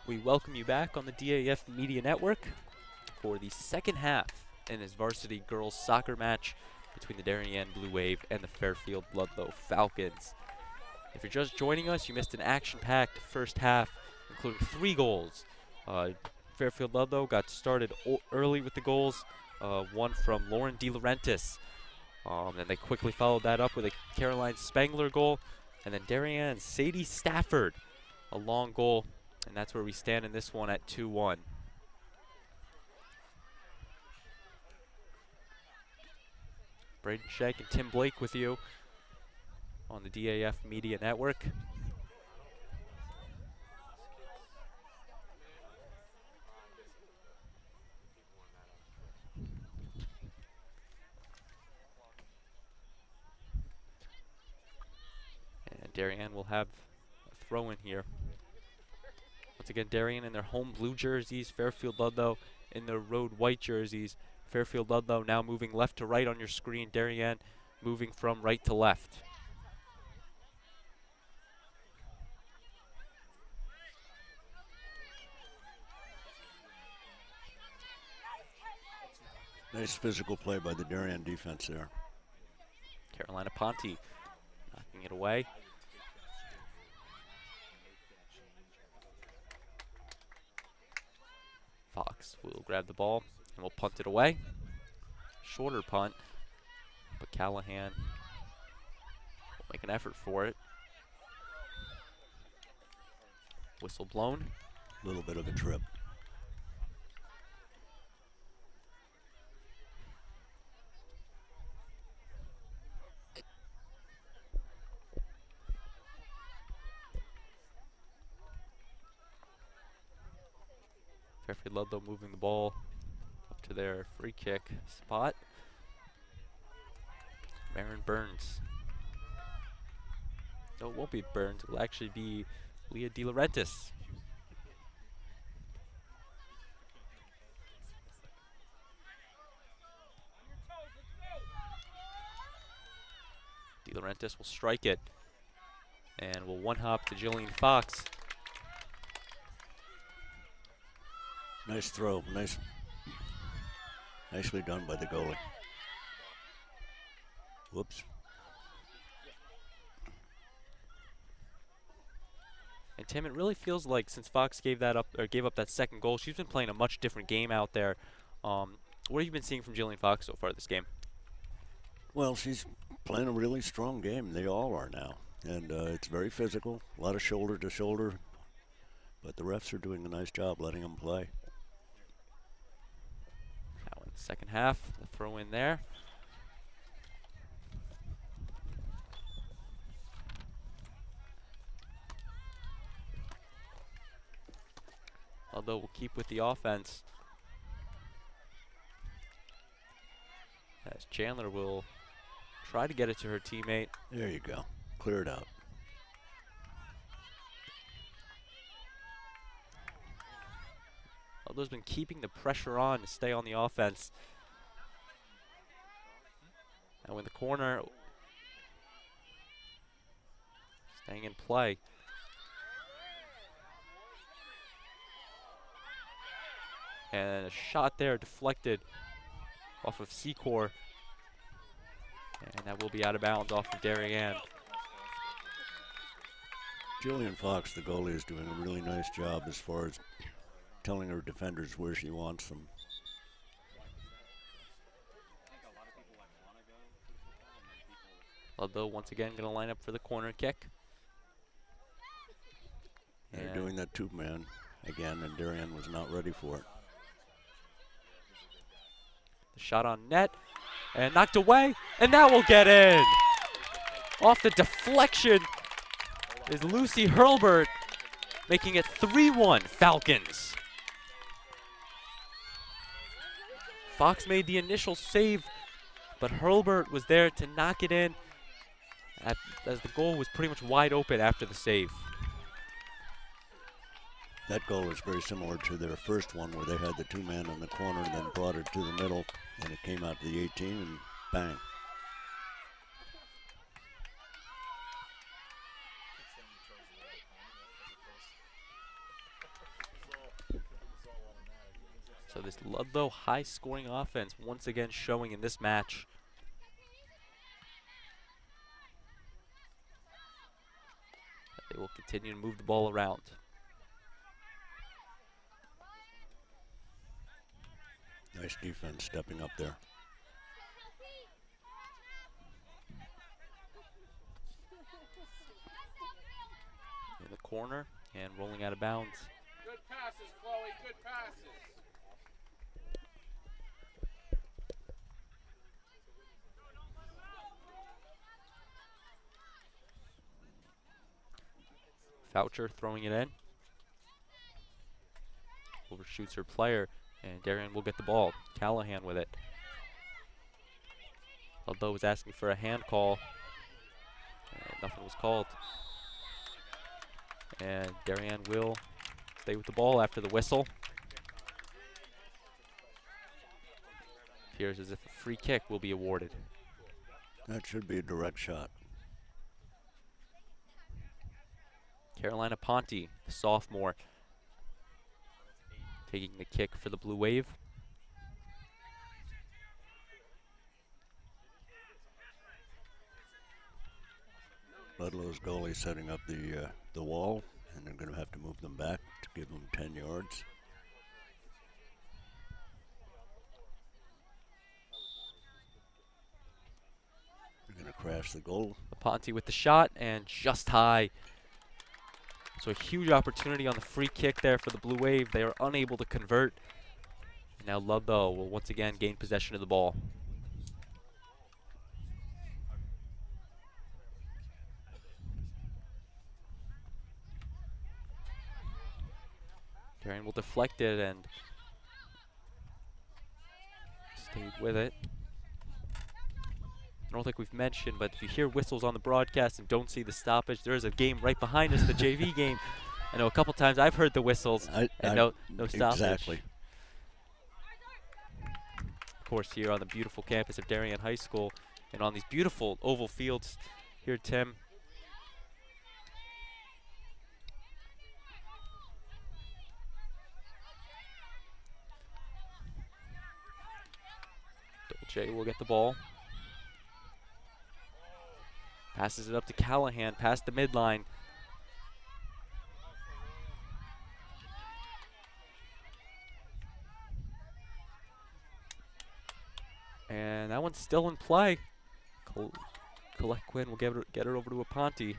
We welcome you back on the DAF Media Network for the second half in this varsity girls soccer match between the Darien Blue Wave and the Fairfield Ludlowe Falcons. If you're just joining us, you missed an action-packed first half, including 3 goals. Fairfield Ludlowe got started early with the goals, one from Lauren DeLaurentis. And they quickly followed that up with a Caroline Spangler goal, and then Darien Sadie Stafford, a long goal, and that's where we stand in this one at 2-1. Braden Shank and Tim Blake with you on the DAF Media Network. And Darien will have a throw in here. Once again, Darien in their home blue jerseys, Fairfield Ludlowe in their road white jerseys. Fairfield Ludlowe now moving left to right on your screen. Darien moving from right to left. Nice physical play by the Darien defense there. Carolina Ponte knocking it away. Fox will grab the ball and will punt it away. Shorter punt, but Callahan will make an effort for it. Whistle blown. A little bit of a trip. Fairfield Ludlowe moving the ball up to their free kick spot. Marin Burns. No, it won't be Burns. It will actually be Leah DeLaurentis. DeLaurentis will strike it and will one-hop to Jillian Fox. Nice throw. Nicely done by the goalie. Whoops. And Tim, it really feels like since Fox gave up that second goal, she's been playing a much different game out there. What have you been seeing from Jillian Fox so far this game? Well, she's playing a really strong game. They all are now. And it's very physical, a lot of shoulder to shoulder. But the refs are doing a nice job letting them play. Now in the second half, the throw in there. Although we'll keep with the offense. As Chandler will try to get it to her teammate. There you go. Clear it out. Ludlow's been keeping the pressure on to stay on the offense. Now in the corner, staying in play. And a shot there deflected off of Secor. And that will be out of bounds off of Darien. Jillian Fox, the goalie, is doing a really nice job as far as telling her defenders where she wants them. Ludlow once again going to line up for the corner kick. They're doing that two-man again, and Darien was not ready for it. The shot on net, and knocked away, and that will get in. Off the deflection is Lucy Hurlbert, making it 3-1 Falcons. Fox made the initial save, but Hurlbert was there to knock it in as the goal was pretty much wide open after the save. That goal is very similar to their first one where they had the two-man in the corner and then brought it to the middle, and it came out to the 18 and bang. So this Ludlow high-scoring offense once again showing in this match. They will continue to move the ball around. Nice defense stepping up there. In the corner and rolling out of bounds. Good passes, Chloe. Good passes. Foucher throwing it in. Overshoots her player, and Darien will get the ball. Callahan with it. Ludlow was asking for a hand call, and nothing was called. And Darien will stay with the ball after the whistle. Appears as if a free kick will be awarded. That should be a direct shot. Carolina Ponte, the sophomore, taking the kick for the Blue Wave. Ludlow's goalie setting up the wall, and they're going to have to move them back to give them 10 yards. They're going to crash the goal. Ponte with the shot, and just high. So a huge opportunity on the free kick there for the Blue Wave. They are unable to convert. Now Ludlow will once again gain possession of the ball. Darien will deflect it and stayed with it. I don't think we've mentioned, but if you hear whistles on the broadcast and don't see the stoppage, there is a game right behind us, the JV game. I know a couple times I've heard the whistles and no stoppage. Exactly. Of course, here on the beautiful campus of Darien High School and on these beautiful oval fields here, Tim. Dolce will get the ball. Passes it up to Callahan, past the midline. And that one's still in play. Colette Quinn will get it over to Aponte.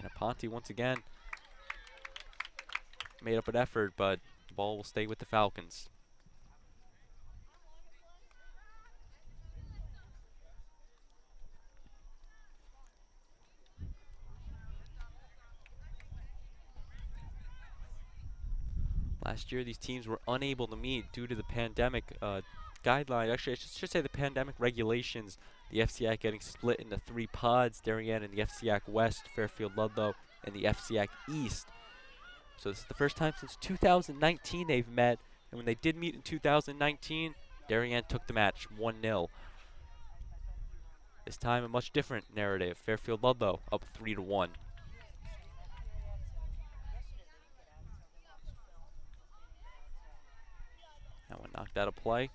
And Aponte once again made up an effort, but the ball will stay with the Falcons. Last year, these teams were unable to meet due to the pandemic guideline. Actually, I should say the pandemic regulations. The FCIAC getting split into 3 pods, Darien and the FCIAC West, Fairfield Ludlow, and the FCIAC East. So this is the first time since 2019 they've met. And when they did meet in 2019, Darien took the match 1-0. This time, a much different narrative. Fairfield Ludlow up 3-1. That one knocked out of play.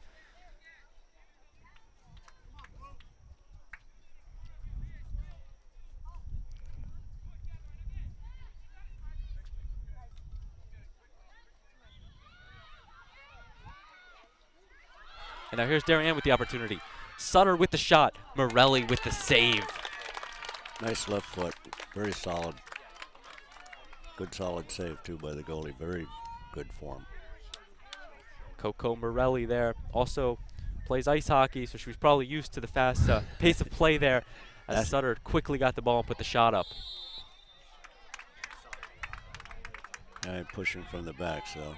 And now here's Darien with the opportunity. Sutter with the shot. Morelli with the save. Nice left foot. Very solid. Good solid save, too, by the goalie. Very good form. Coco Morelli there also plays ice hockey, so she was probably used to the fast pace of play there as Sutter quickly got the ball and put the shot up. And pushing from the back, so.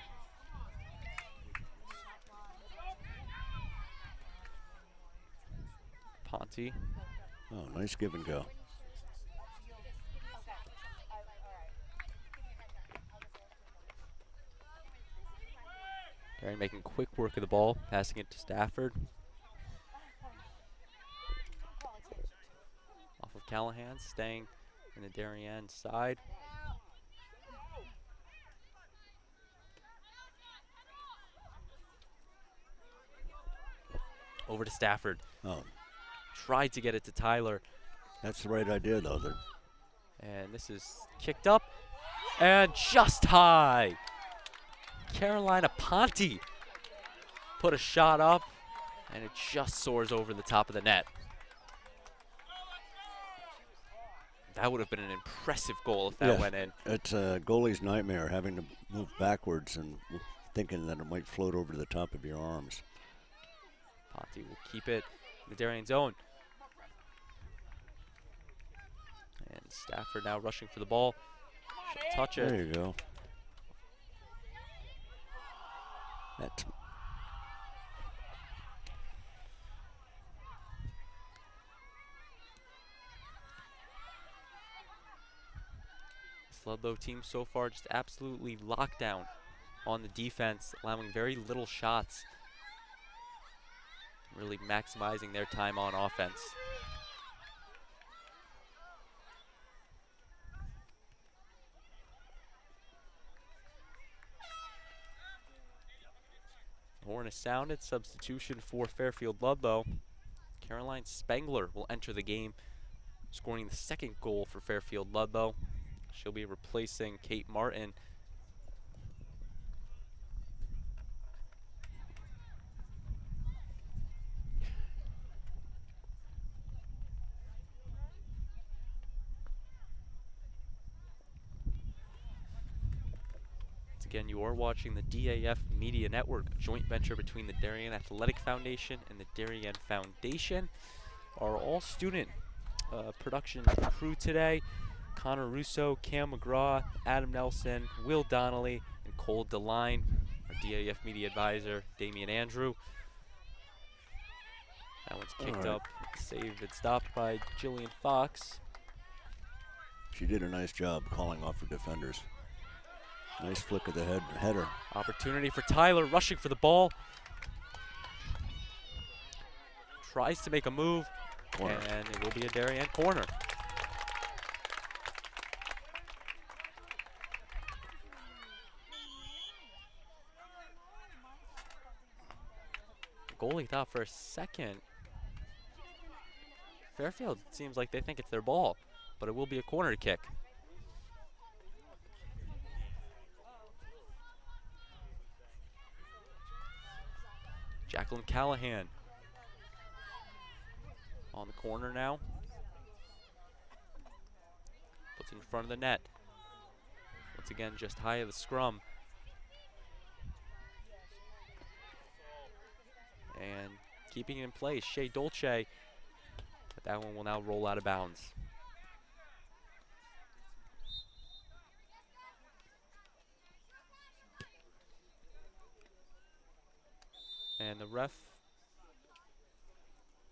Ponte. Oh, nice give and go. Darien making quick work of the ball, passing it to Stafford. Off of Callahan, staying in the Darien side. Over to Stafford. Oh, Tried to get it to Tyler. that's the right idea, though. And this is kicked up and just high. Carolina Ponte put a shot up, and it just soars over the top of the net. That would have been an impressive goal if that went in. It's a goalie's nightmare, having to move backwards and thinking that it might float over the top of your arms. Ponte will keep it in the Darien zone. And Stafford now rushing for the ball. She'll touch it. There you go. That's This Ludlow team so far just absolutely locked down on the defense, allowing very little shots. Really maximizing their time on offense. Horn is sounded. Substitution for Fairfield Ludlow. Caroline Spengler will enter the game, scoring the second goal for Fairfield Ludlow. She'll be replacing Kate Martin. Again, you are watching the DAF Media Network, a joint venture between the Darien Athletic Foundation and the Darien Foundation. Our all-student production crew today: Connor Russo, Cam McGraw, Adam Nelson, Will Donnelly, and Cole DeLine. Our DAF Media advisor, Damian Andrew. That one's kicked up, saved and stopped by Jillian Fox. She did a nice job calling off her defenders. Nice flick of the header. Opportunity for Tyler, rushing for the ball. Tries to make a move, Corner. and it will be a Darien corner. Goalie thought for a second. Fairfield seems like they think it's their ball, but it will be a corner kick. Jacqueline Callahan on the corner now. Puts it in front of the net. Once again, just high of the scrum. And keeping it in place, Shea Dolce. But that one will now roll out of bounds. And the ref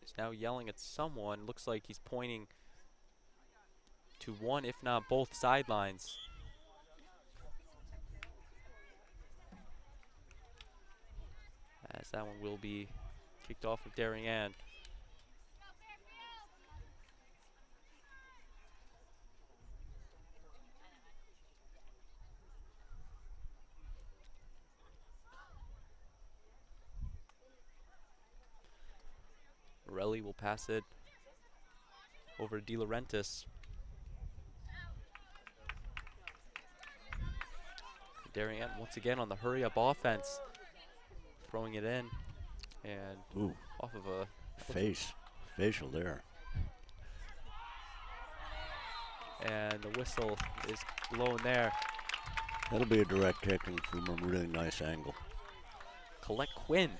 is now yelling at someone. Looks like he's pointing to one, if not both, sidelines. As that one will be kicked off of Darien. Morelli will pass it over to De Laurentiis. Darien once again on the hurry-up offense, throwing it in, and off of a facial there. And the whistle is blown there. That'll be a direct kick and from a really nice angle. Colette Quinn.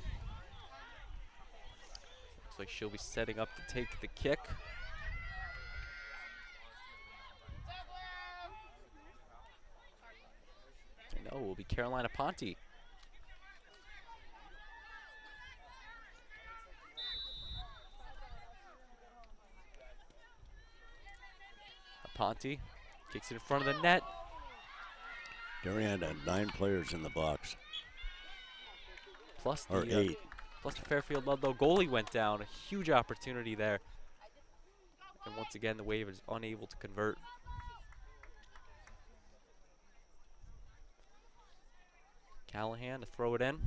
Looks like she'll be setting up to take the kick. No, it will be Carolina Ponte. Ponte kicks it in front of the net. Darien had 9 players in the box. Plus or the 8. Plus the Fairfield Ludlow goalie went down. A huge opportunity there. And once again, the Wave is unable to convert. Callahan to throw it in.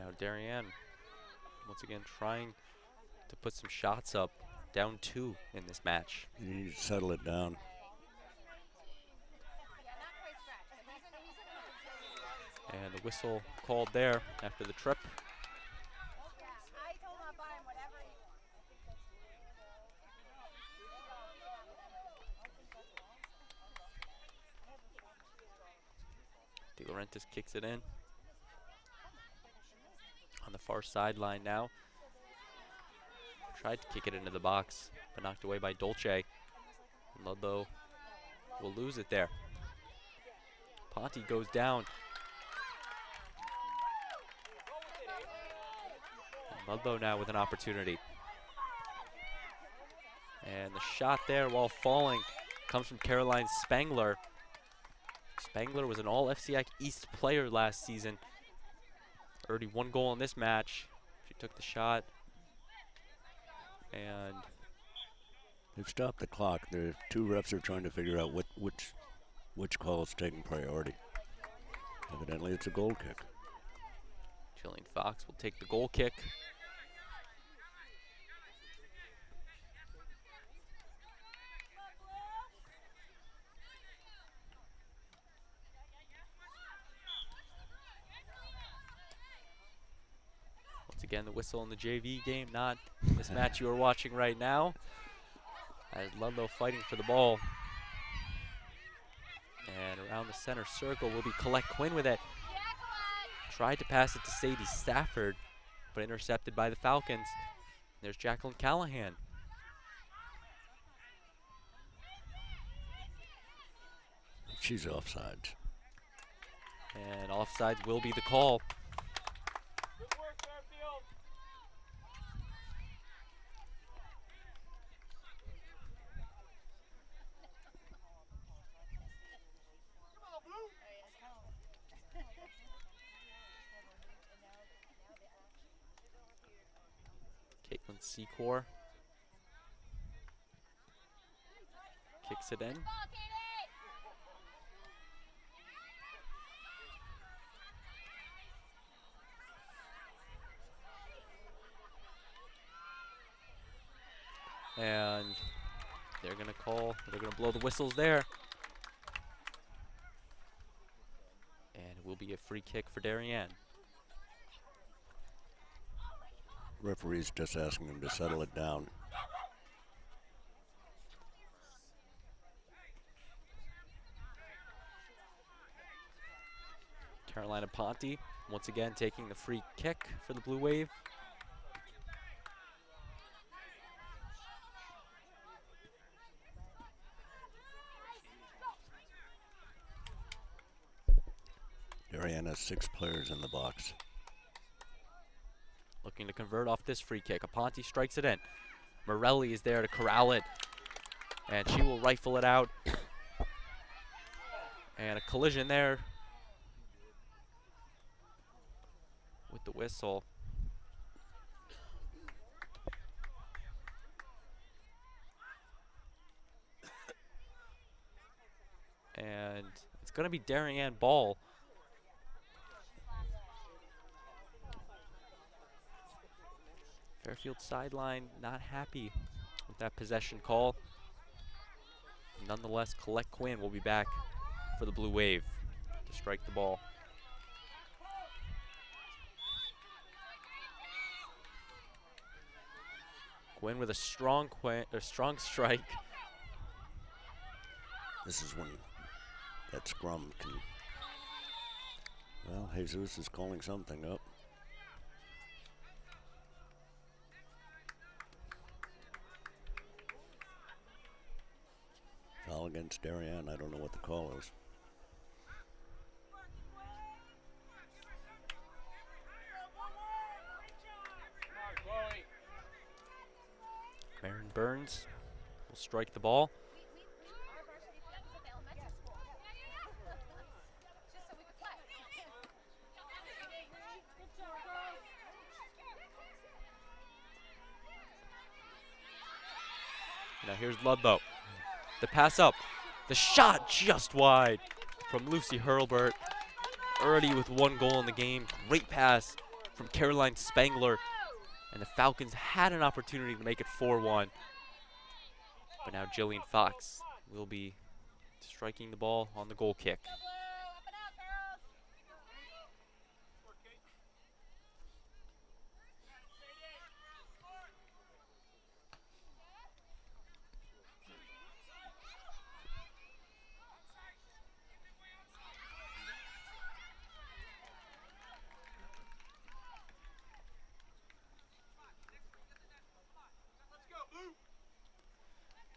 Now Darien once again trying to put some shots up, down 2 in this match. You need to settle it down. And the whistle called there after the trip. De Laurentiis kicks it in. On the far sideline now. Tried to kick it into the box, but knocked away by Dolce. And Ludlow will lose it there. Ponte goes down. And Ludlow now with an opportunity. And the shot there while falling comes from Caroline Spangler. Spangler was an all FCIAC East player last season. Already 1 goal in this match. She took the shot. And they've stopped the clock. The 2 refs are trying to figure out which call is taking priority. Evidently, it's a goal kick. Jillian Fox will take the goal kick. Once again, the whistle in the JV game, not this match you are watching right now. As Ludlow fighting for the ball. And around the center circle will be Colette Quinn with it. Tried to pass it to Sadie Stafford, but intercepted by the Falcons. There's Jacqueline Callahan. She's offsides. And offsides will be the call. Good work, Fairfield. Caitlin Secor kicks it in. And they're going to blow the whistles there. And it will be a free kick for Darien. Referee's just asking them to settle it down. Carolina Ponte once again taking the free kick for the Blue Wave. Darien has 6 players in the box. Looking to convert off this free kick. Aponte strikes it in. Morelli is there to corral it. And she will rifle it out. And a collision there with the whistle. And it's going to be Darien ball. Fairfield sideline not happy with that possession call. Nonetheless, Colette Quinn will be back for the Blue Wave to strike the ball. Quinn with a strong strike. This is when that scrum can. Well, Jesus is calling something up. Foul against Darien. I don't know what the call is. Marin Burns will strike the ball. Now here's Ludlow. The pass up. The shot just wide from Lucy Hurlbert. Already with 1 goal in the game. Great pass from Caroline Spangler. And the Falcons had an opportunity to make it 4-1. But now Jillian Fox will be striking the ball on the goal kick.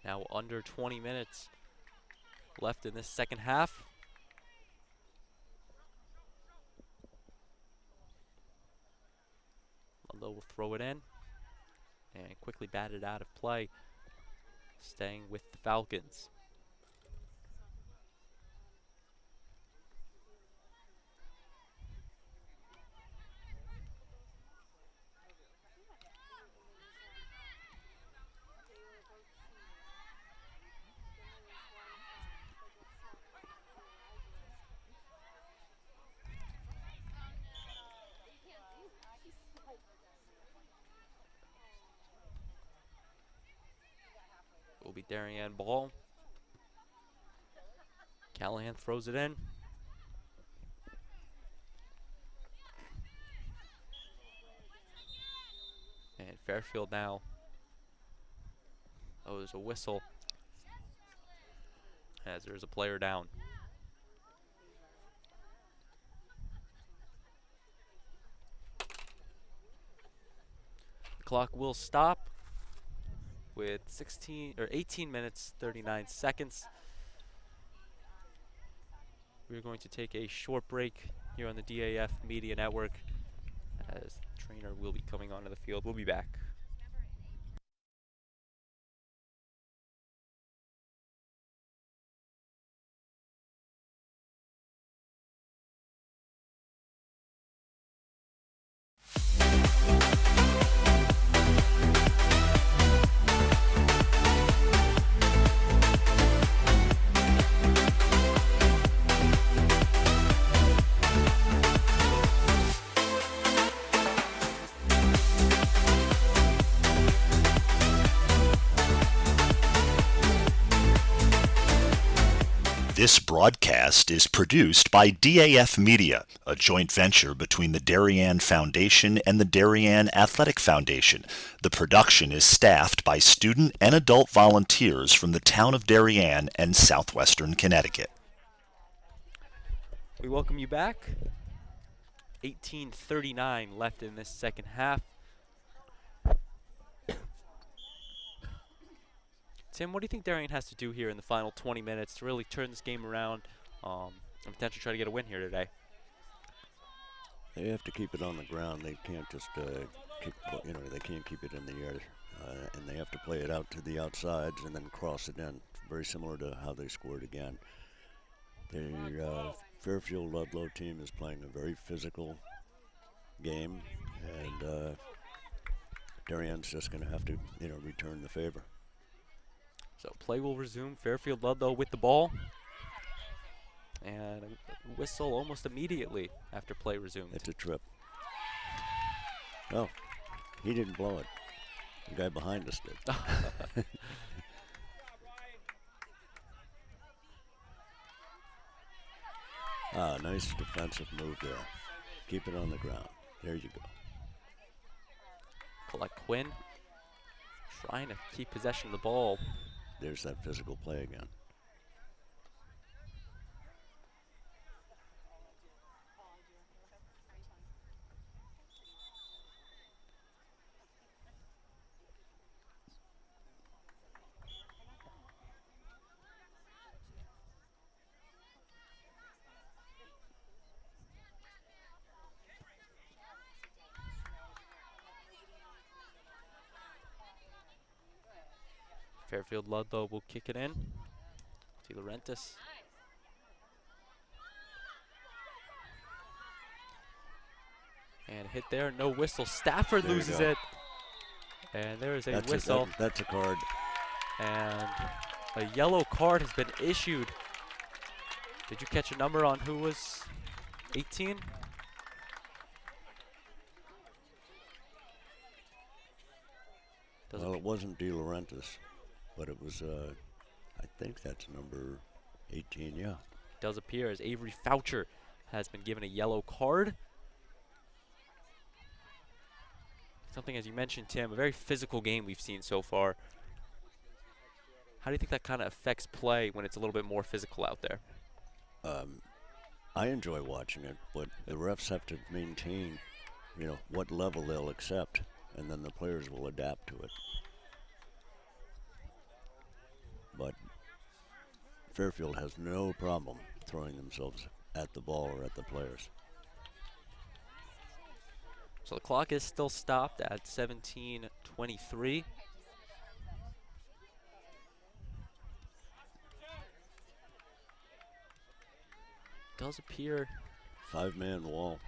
Now under 20 minutes left in this second half. Ludlow will throw it in and quickly bat it out of play, staying with the Falcons. Will be Darien ball. Callahan throws it in. And Fairfield now. Oh, there's a whistle as there's a player down. The clock will stop with 18 minutes, 39 seconds. We're going to take a short break here on the DAF Media Network as the trainer will be coming onto the field. We'll be back. This broadcast is produced by DAF Media, a joint venture between the Darien Foundation and the Darien Athletic Foundation. The production is staffed by student and adult volunteers from the town of Darien and southwestern Connecticut. We welcome you back. 18:39 left in this second half. Tim, what do you think Darien has to do here in the final 20 minutes to really turn this game around and potentially try to get a win here today? They have to keep it on the ground. They can't just they can't keep it in the air, and they have to play it out to the outsides and then cross it in. Very similar to how they scored again. The Fairfield Ludlowe team is playing a very physical game, and Darien's just going to have to, return the favor. So play will resume. Fairfield Ludlowe with the ball. And a whistle almost immediately after play resumed. It's a trip. Oh, he didn't blow it. The guy behind us did. Nice defensive move there. Keep it on the ground. There you go. Collect Quinn trying to keep possession of the ball. There's that physical play again. Fairfield Ludlowe will kick it in. To Laurentis. And hit there, no whistle. Stafford there loses it. And there is a whistle. That's a card. And a yellow card has been issued. Did you catch a number on who was 18? Well, it wasn't De Laurentiis, but it was, I think that's number 18, yeah. Does appear as Avery Foucher has been given a yellow card. Something, as you mentioned, Tim, a very physical game we've seen so far. How do you think that kind of affects play when it's a little bit more physical out there? I enjoy watching it, but the refs have to maintain, what level they'll accept, and then the players will adapt to it. But Fairfield has no problem throwing themselves at the ball or at the players. So the clock is still stopped at 17:23. Does appear 5-man wall.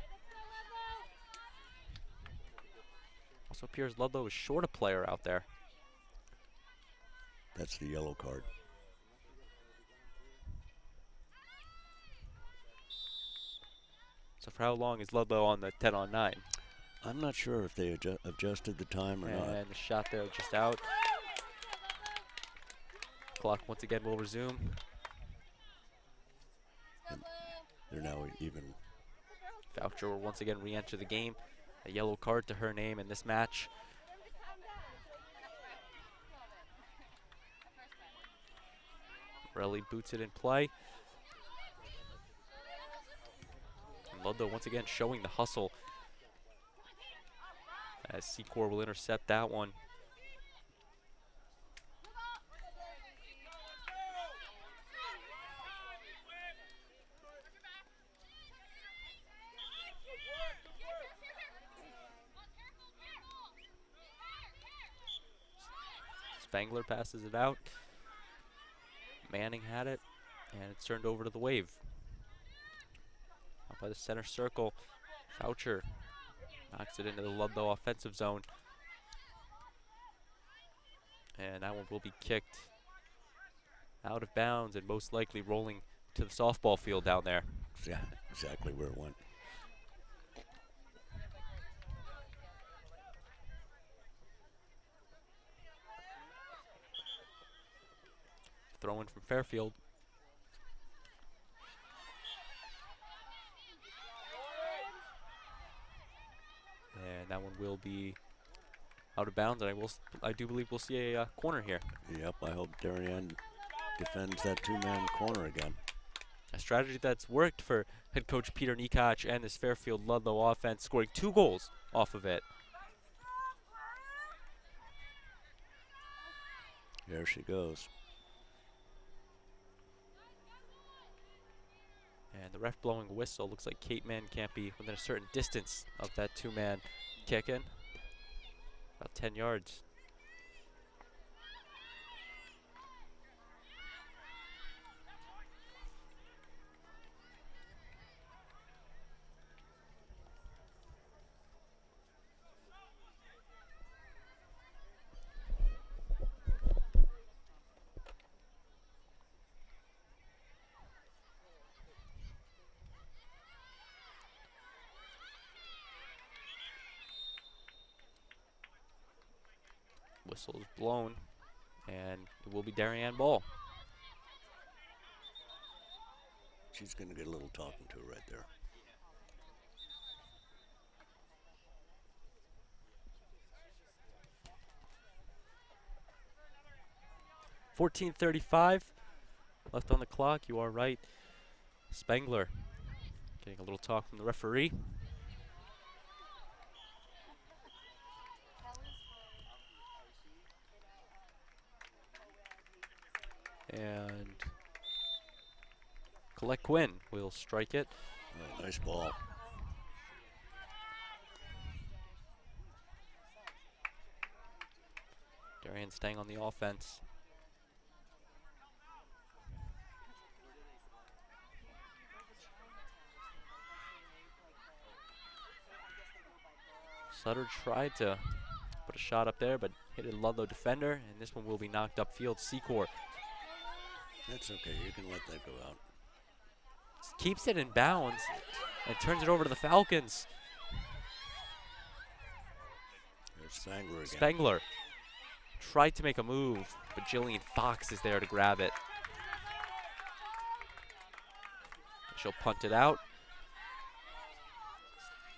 also appears Ludlow is short a player out there. That's the yellow card. So for how long is Ludlow on the 10-on-9? I'm not sure if they adjusted the time or not. And the shot there just out. Clock once again will resume. And they're now even. Foucher will once again re-enter the game. A yellow card to her name in this match. Morelli boots it in play. And Ludlow once again showing the hustle as Secor will intercept that one. Spangler passes it out. Manning had it, and it's turned over to the Wave. Out by the center circle, Foucher knocks it into the Ludlow offensive zone. And that one will be kicked out of bounds and most likely rolling to the softball field down there. Yeah, exactly where it went. Throw in from Fairfield. And that one will be out of bounds, and I do believe we'll see a corner here. Yep, I hope Darien defends that 2-man corner again. A strategy that's worked for head coach Peter Nikach and this Fairfield Ludlow offense, scoring 2 goals off of it. There she goes. And the ref blowing a whistle. Looks like Kate Mann can't be within a certain distance of that 2-man kick-in. About 10 yards. Whistle is blown, and it will be Darien ball. She's going to get a little talking to right there. .35 left on the clock. You are right. Spangler getting a little talk from the referee. And Colette Quinn will strike it. Oh, nice ball. Darien staying on the offense. Sutter tried to put a shot up there, but hit a Ludlow defender, and this one will be knocked upfield. Secor That's okay. You can let that go out. keeps it in bounds and turns it over to the Falcons. There's Spangler again. Spangler tried to make a move, but Jillian Fox is there to grab it. She'll punt it out.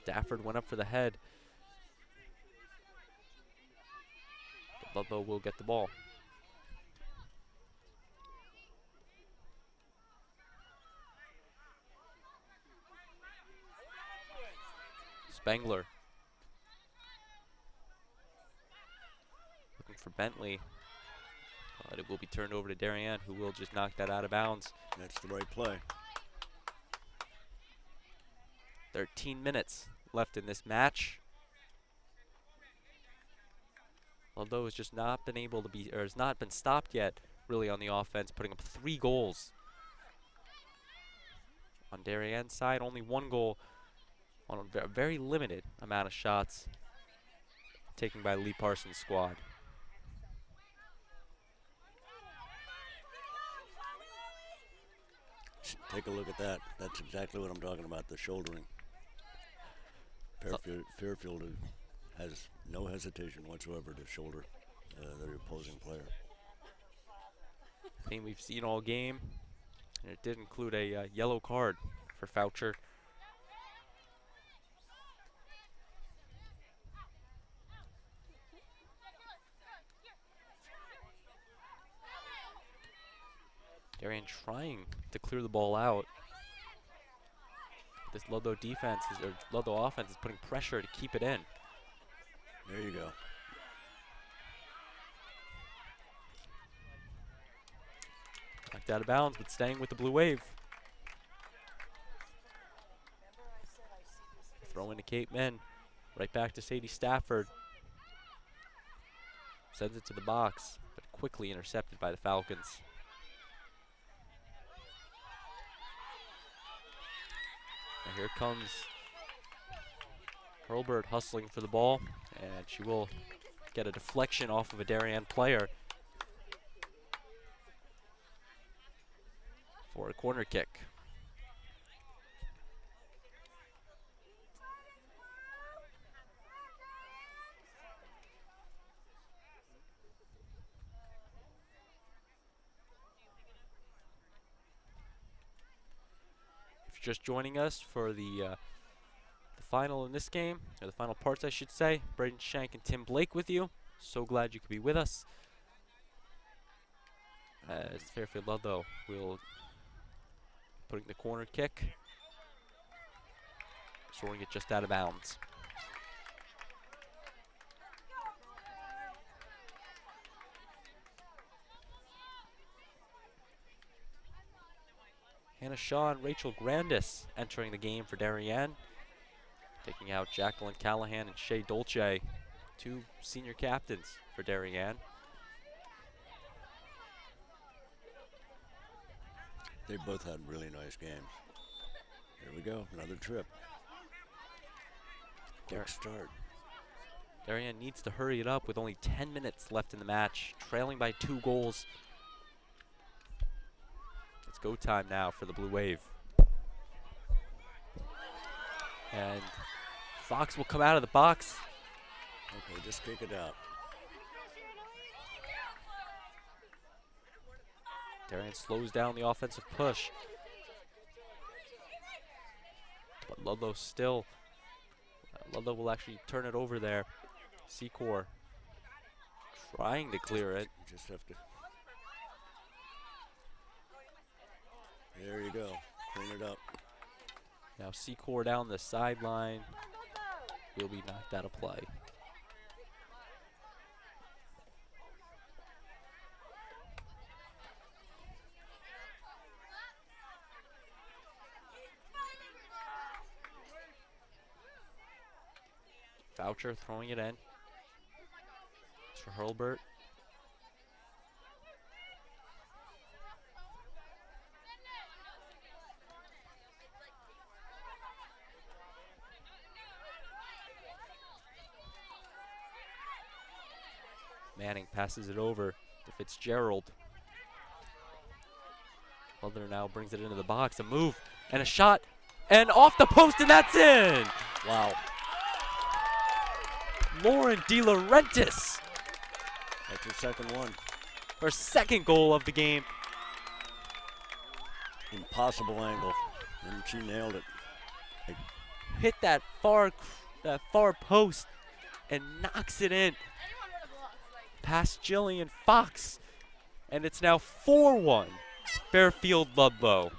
Stafford went up for the head. But Ludlow will get the ball. Spengler. Looking for Bentley. But it will be turned over to Darien, who will just knock that out of bounds. That's the right play. 13 minutes left in this match. Ludlow has just not been able to be, or has not been stopped yet, really, on the offense, putting up 3 goals. On Darien's side, only 1 goal on a very limited amount of shots taken by Lee Parsons' squad. Take a look at that. That's exactly what I'm talking about, the shouldering. Fairfield has no hesitation whatsoever to shoulder the opposing player. Thing we've seen all game, and it did include a yellow card for Foucher. Darien trying to clear the ball out. This Ludlow defense, or Ludlow offense, is putting pressure to keep it in. There you go. Knocked out of bounds, but staying with the Blue Wave. Throw into Kate Men. Right back to Sadie Stafford. Sends it to the box, but quickly intercepted by the Falcons. And here comes Hurlbert hustling for the ball, and she will get a deflection off of a Darien player for a corner kick. If you're just joining us for the final in this game, or the final parts I should say, Braden Shank and Tim Blake with you. So glad you could be with us. As Fairfield Ludlow will putting the corner kick, soaring it just out of bounds. Hannah Shaw and Rachel Grandis entering the game for Darien, taking out Jacqueline Callahan and Shay Dolce, 2 senior captains for Darien. They both had really nice games. Here we go, another trip. Quick start. Darien needs to hurry it up with only 10 minutes left in the match, trailing by 2 goals. It's go time now for the Blue Wave. And Fox will come out of the box. Okay, just kick it out. Darien slows down the offensive push. But Ludlow still, Ludlow will actually turn it over there. Secor trying to clear it. Just have to. There you go, clean it up. Now Secor down the sideline will be knocked out of play. Foucher throwing it in. It's for Hurlbert. Manning passes it over to Fitzgerald. Ludlow now brings it into the box. A move and a shot and off the post, and that's in! Wow. Lauren De Laurentiis. That's her second one. Her second goal of the game. Impossible angle, and she nailed it. Hit that far post and knocks it in past Jillian Fox, and it's now 4-1 Fairfield Ludlow.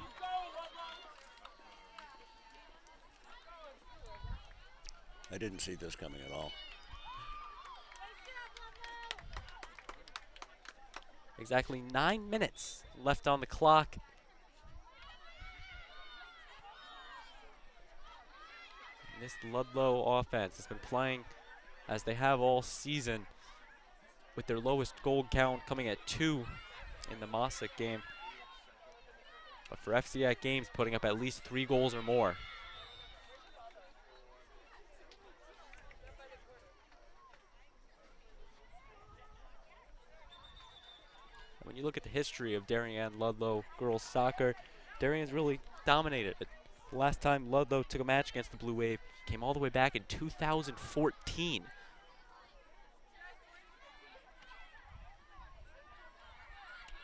I didn't see this coming at all. Exactly 9 minutes left on the clock. And this Ludlow offense has been playing as they have all season, with their lowest goal count coming at 2 in the Mossick game. But for FCIAC games, putting up at least 3 goals or more. When you look at the history of Darien Ludlow girls soccer, Darien's really dominated it. The last time Ludlow took a match against the Blue Wave came all the way back in 2014.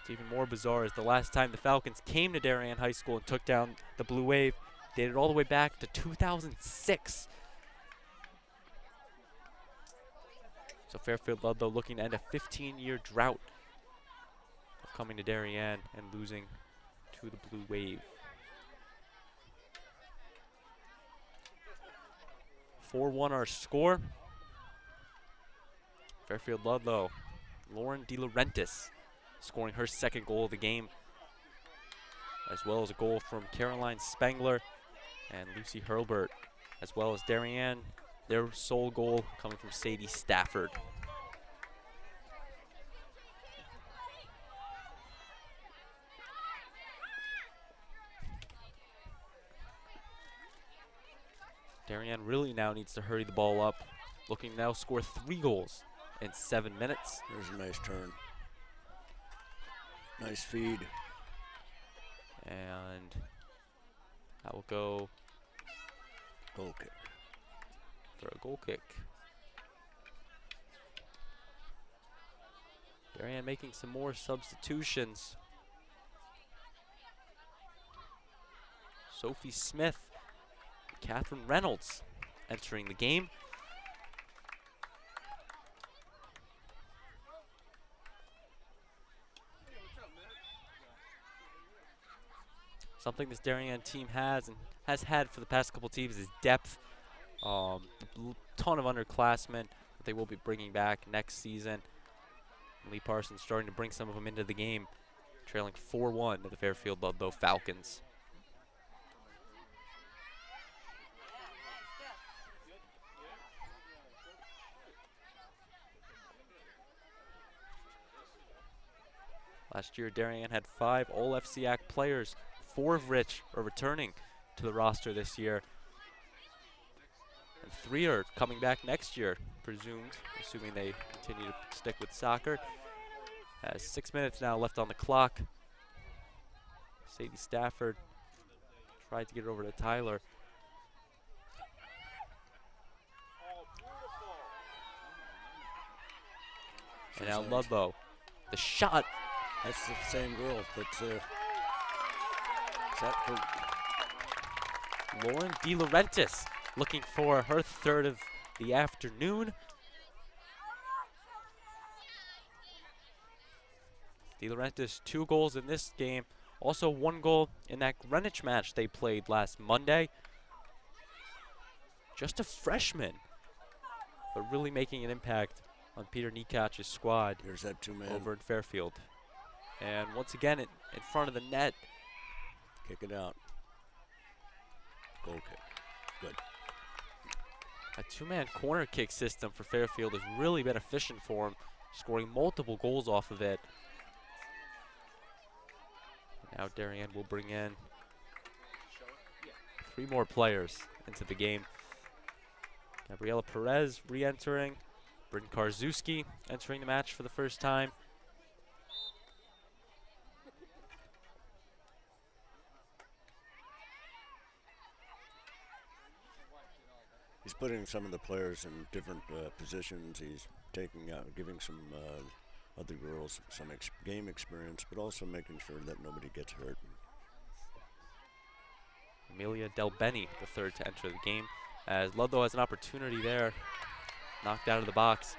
It's even more bizarre as the last time the Falcons came to Darien High School and took down the Blue Wave dated all the way back to 2006. So Fairfield Ludlow looking to end a 15-year drought of coming to Darien and losing to the Blue Wave. 4-1 our score. Fairfield Ludlow, Lauren De Laurentiis scoring her second goal of the game, as well as a goal from Caroline Spengler and Lucy Hurlbert, as well as Darien, their sole goal coming from Sadie Stafford. Darien really now needs to hurry the ball up, looking to now score 3 goals in 7 minutes. There's a nice turn. Nice feed. And that will go goal kick. For a goal kick. Darien making some more substitutions. Sophie Smith, Catherine Reynolds entering the game. Something this Darien team has and has had for the past couple teams is depth. A ton of underclassmen that they will be bringing back next season. Lee Parsons starting to bring some of them into the game, trailing 4-1 to the Fairfield Ludlow Falcons. Last year, Darien had 5 All-FCIAC players, 4 of which are returning to the roster this year. And 3 are coming back next year, presumed, assuming they continue to stick with soccer. 6 minutes now left on the clock. Sadie Stafford tried to get it over to Tyler. And now Ludlow, the shot. That's the same girl that's set for Lauren De Laurentiis looking for her 3rd of the afternoon. De Laurentiis 2 goals in this game, also 1 goal in that Greenwich match they played last Monday. Just a freshman, but really making an impact on Peter Nikach's squad. Here's that 2-man over in Fairfield. And once again, in front of the net. Kick it out. Goal kick. Good. A 2-man corner kick system for Fairfield has really been efficient for him, scoring multiple goals off of it. Now Darien will bring in 3 more players into the game. Gabriela Perez re-entering. Bryn Karczewski entering the match for the first time. He's putting some of the players in different positions. He's taking out, giving some other girls some game experience, but also making sure that nobody gets hurt. Amelia Del Beni, the third to enter the game, as Ludlow has an opportunity there, knocked out of the box.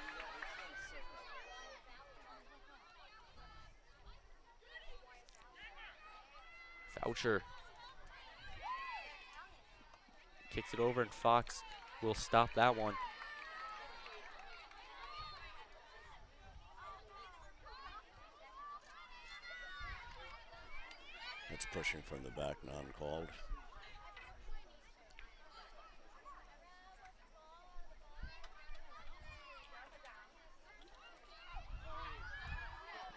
Foucher kicks it over, and Fox will stop that one. That's pushing from the back, non-called.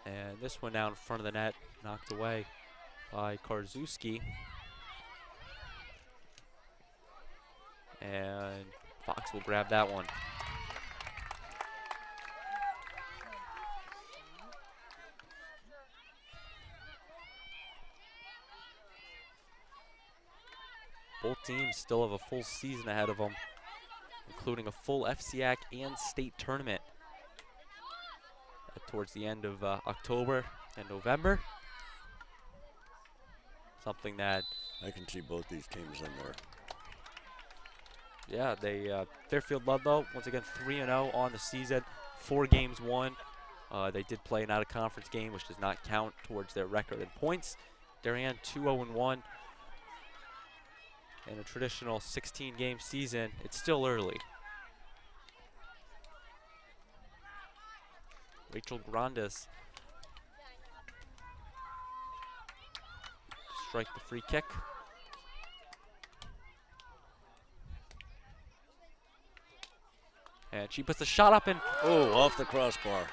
And this one now in front of the net, knocked away by Karczewski. And Fox will grab that one. Both teams still have a full season ahead of them, including a full FCIAC and state tournament towards the end of October and November. Something that I can see both these teams in there. Yeah, they Fairfield Ludlowe once again 3-0 on the season, 4 games won. They did play an out-of-conference game, which does not count towards their record in points. Darien 2-0-1. In a traditional 16-game season, it's still early. Rachel Grandes strike the free kick. And she puts the shot up and oh, off the crossbar.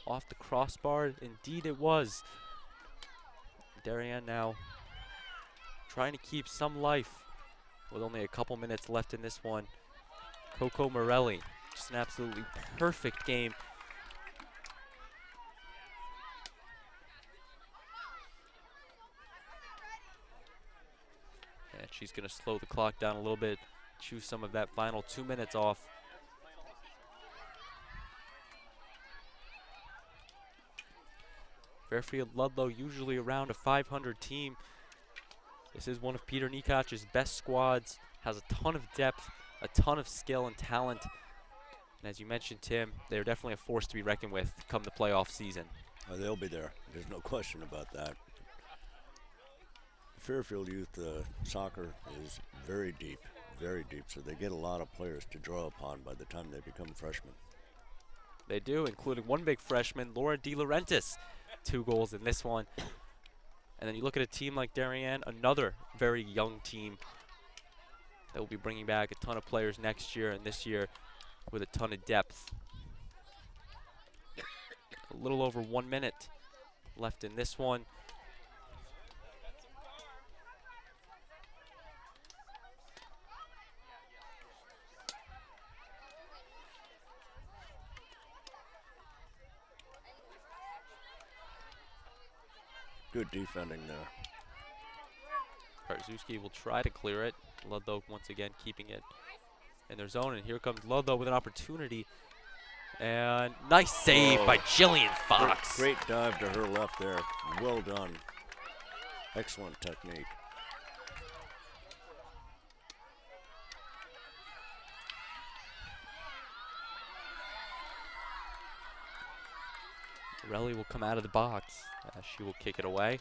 Off the crossbar, indeed it was. Darien now trying to keep some life with only a couple minutes left in this one. Coco Morelli, just an absolutely perfect game. And she's going to slow the clock down a little bit, chew some of that final 2 minutes off. Fairfield Ludlow usually around a 500 team. This is one of Peter Nikach's best squads, has a ton of depth, a ton of skill and talent. And as you mentioned, Tim, they're definitely a force to be reckoned with come the playoff season. They'll be there. There's no question about that. Fairfield Youth soccer is very deep, so they get a lot of players to draw upon by the time they become freshmen. They do, including one big freshman, Laura De Laurentiis, 2 goals in this one. And then you look at a team like Darien, another very young team that will be bringing back a ton of players next year and this year with a ton of depth. A little over 1 minute left in this one. Good defending there. Karczewski will try to clear it. Ludlow once again keeping it in their zone. And here comes Ludlow with an opportunity. And nice save by Jillian Fox. Great dive to her left there. Well done. Excellent technique. Morelli will come out of the box. She will kick it away.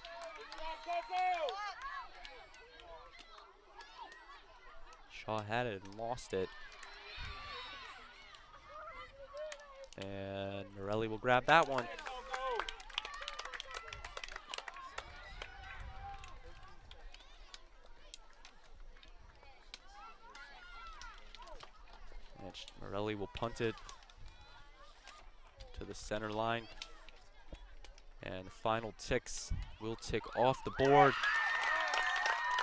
Shaw had it and lost it. And Morelli will grab that one. And Morelli will punt it to the center line. And the final ticks will tick off the board.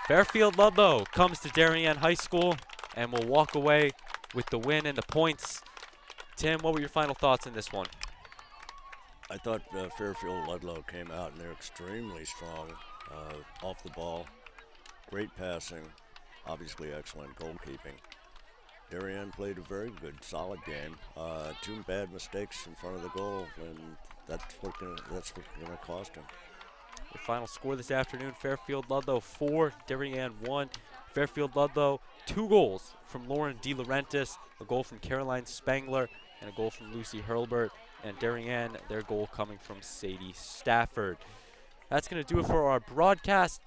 Fairfield Ludlow comes to Darien High School and will walk away with the win and the points. Tim, what were your final thoughts in this one? I thought Fairfield Ludlow came out and they're extremely strong off the ball. Great passing, obviously excellent goalkeeping. Darien played a very good, solid game. 2 bad mistakes in front of the goal, and that's what's gonna cost him. The final score this afternoon: Fairfield Ludlow 4, Darien 1. Fairfield Ludlow 2 goals from Lauren De Laurentiis, a goal from Caroline Spangler, and a goal from Lucy Hurlbert. And Darien, their goal coming from Sadie Stafford. That's going to do it for our broadcast.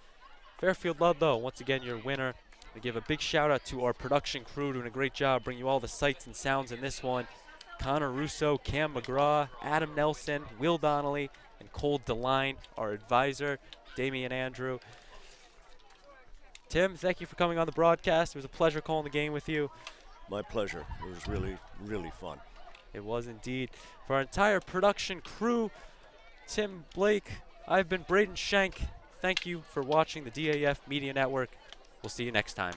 Fairfield Ludlow, once again, your winner. We give a big shout out to our production crew doing a great job bringing you all the sights and sounds in this one. Connor Russo, Cam McGraw, Adam Nelson, Will Donnelly, and Cole DeLine, our advisor, Damian Andrew. Tim, thank you for coming on the broadcast. It was a pleasure calling the game with you. My pleasure. It was really, really fun. It was indeed. For our entire production crew, Tim Blake, I've been Braden Schenk. Thank you for watching the DAF Media Network. We'll see you next time.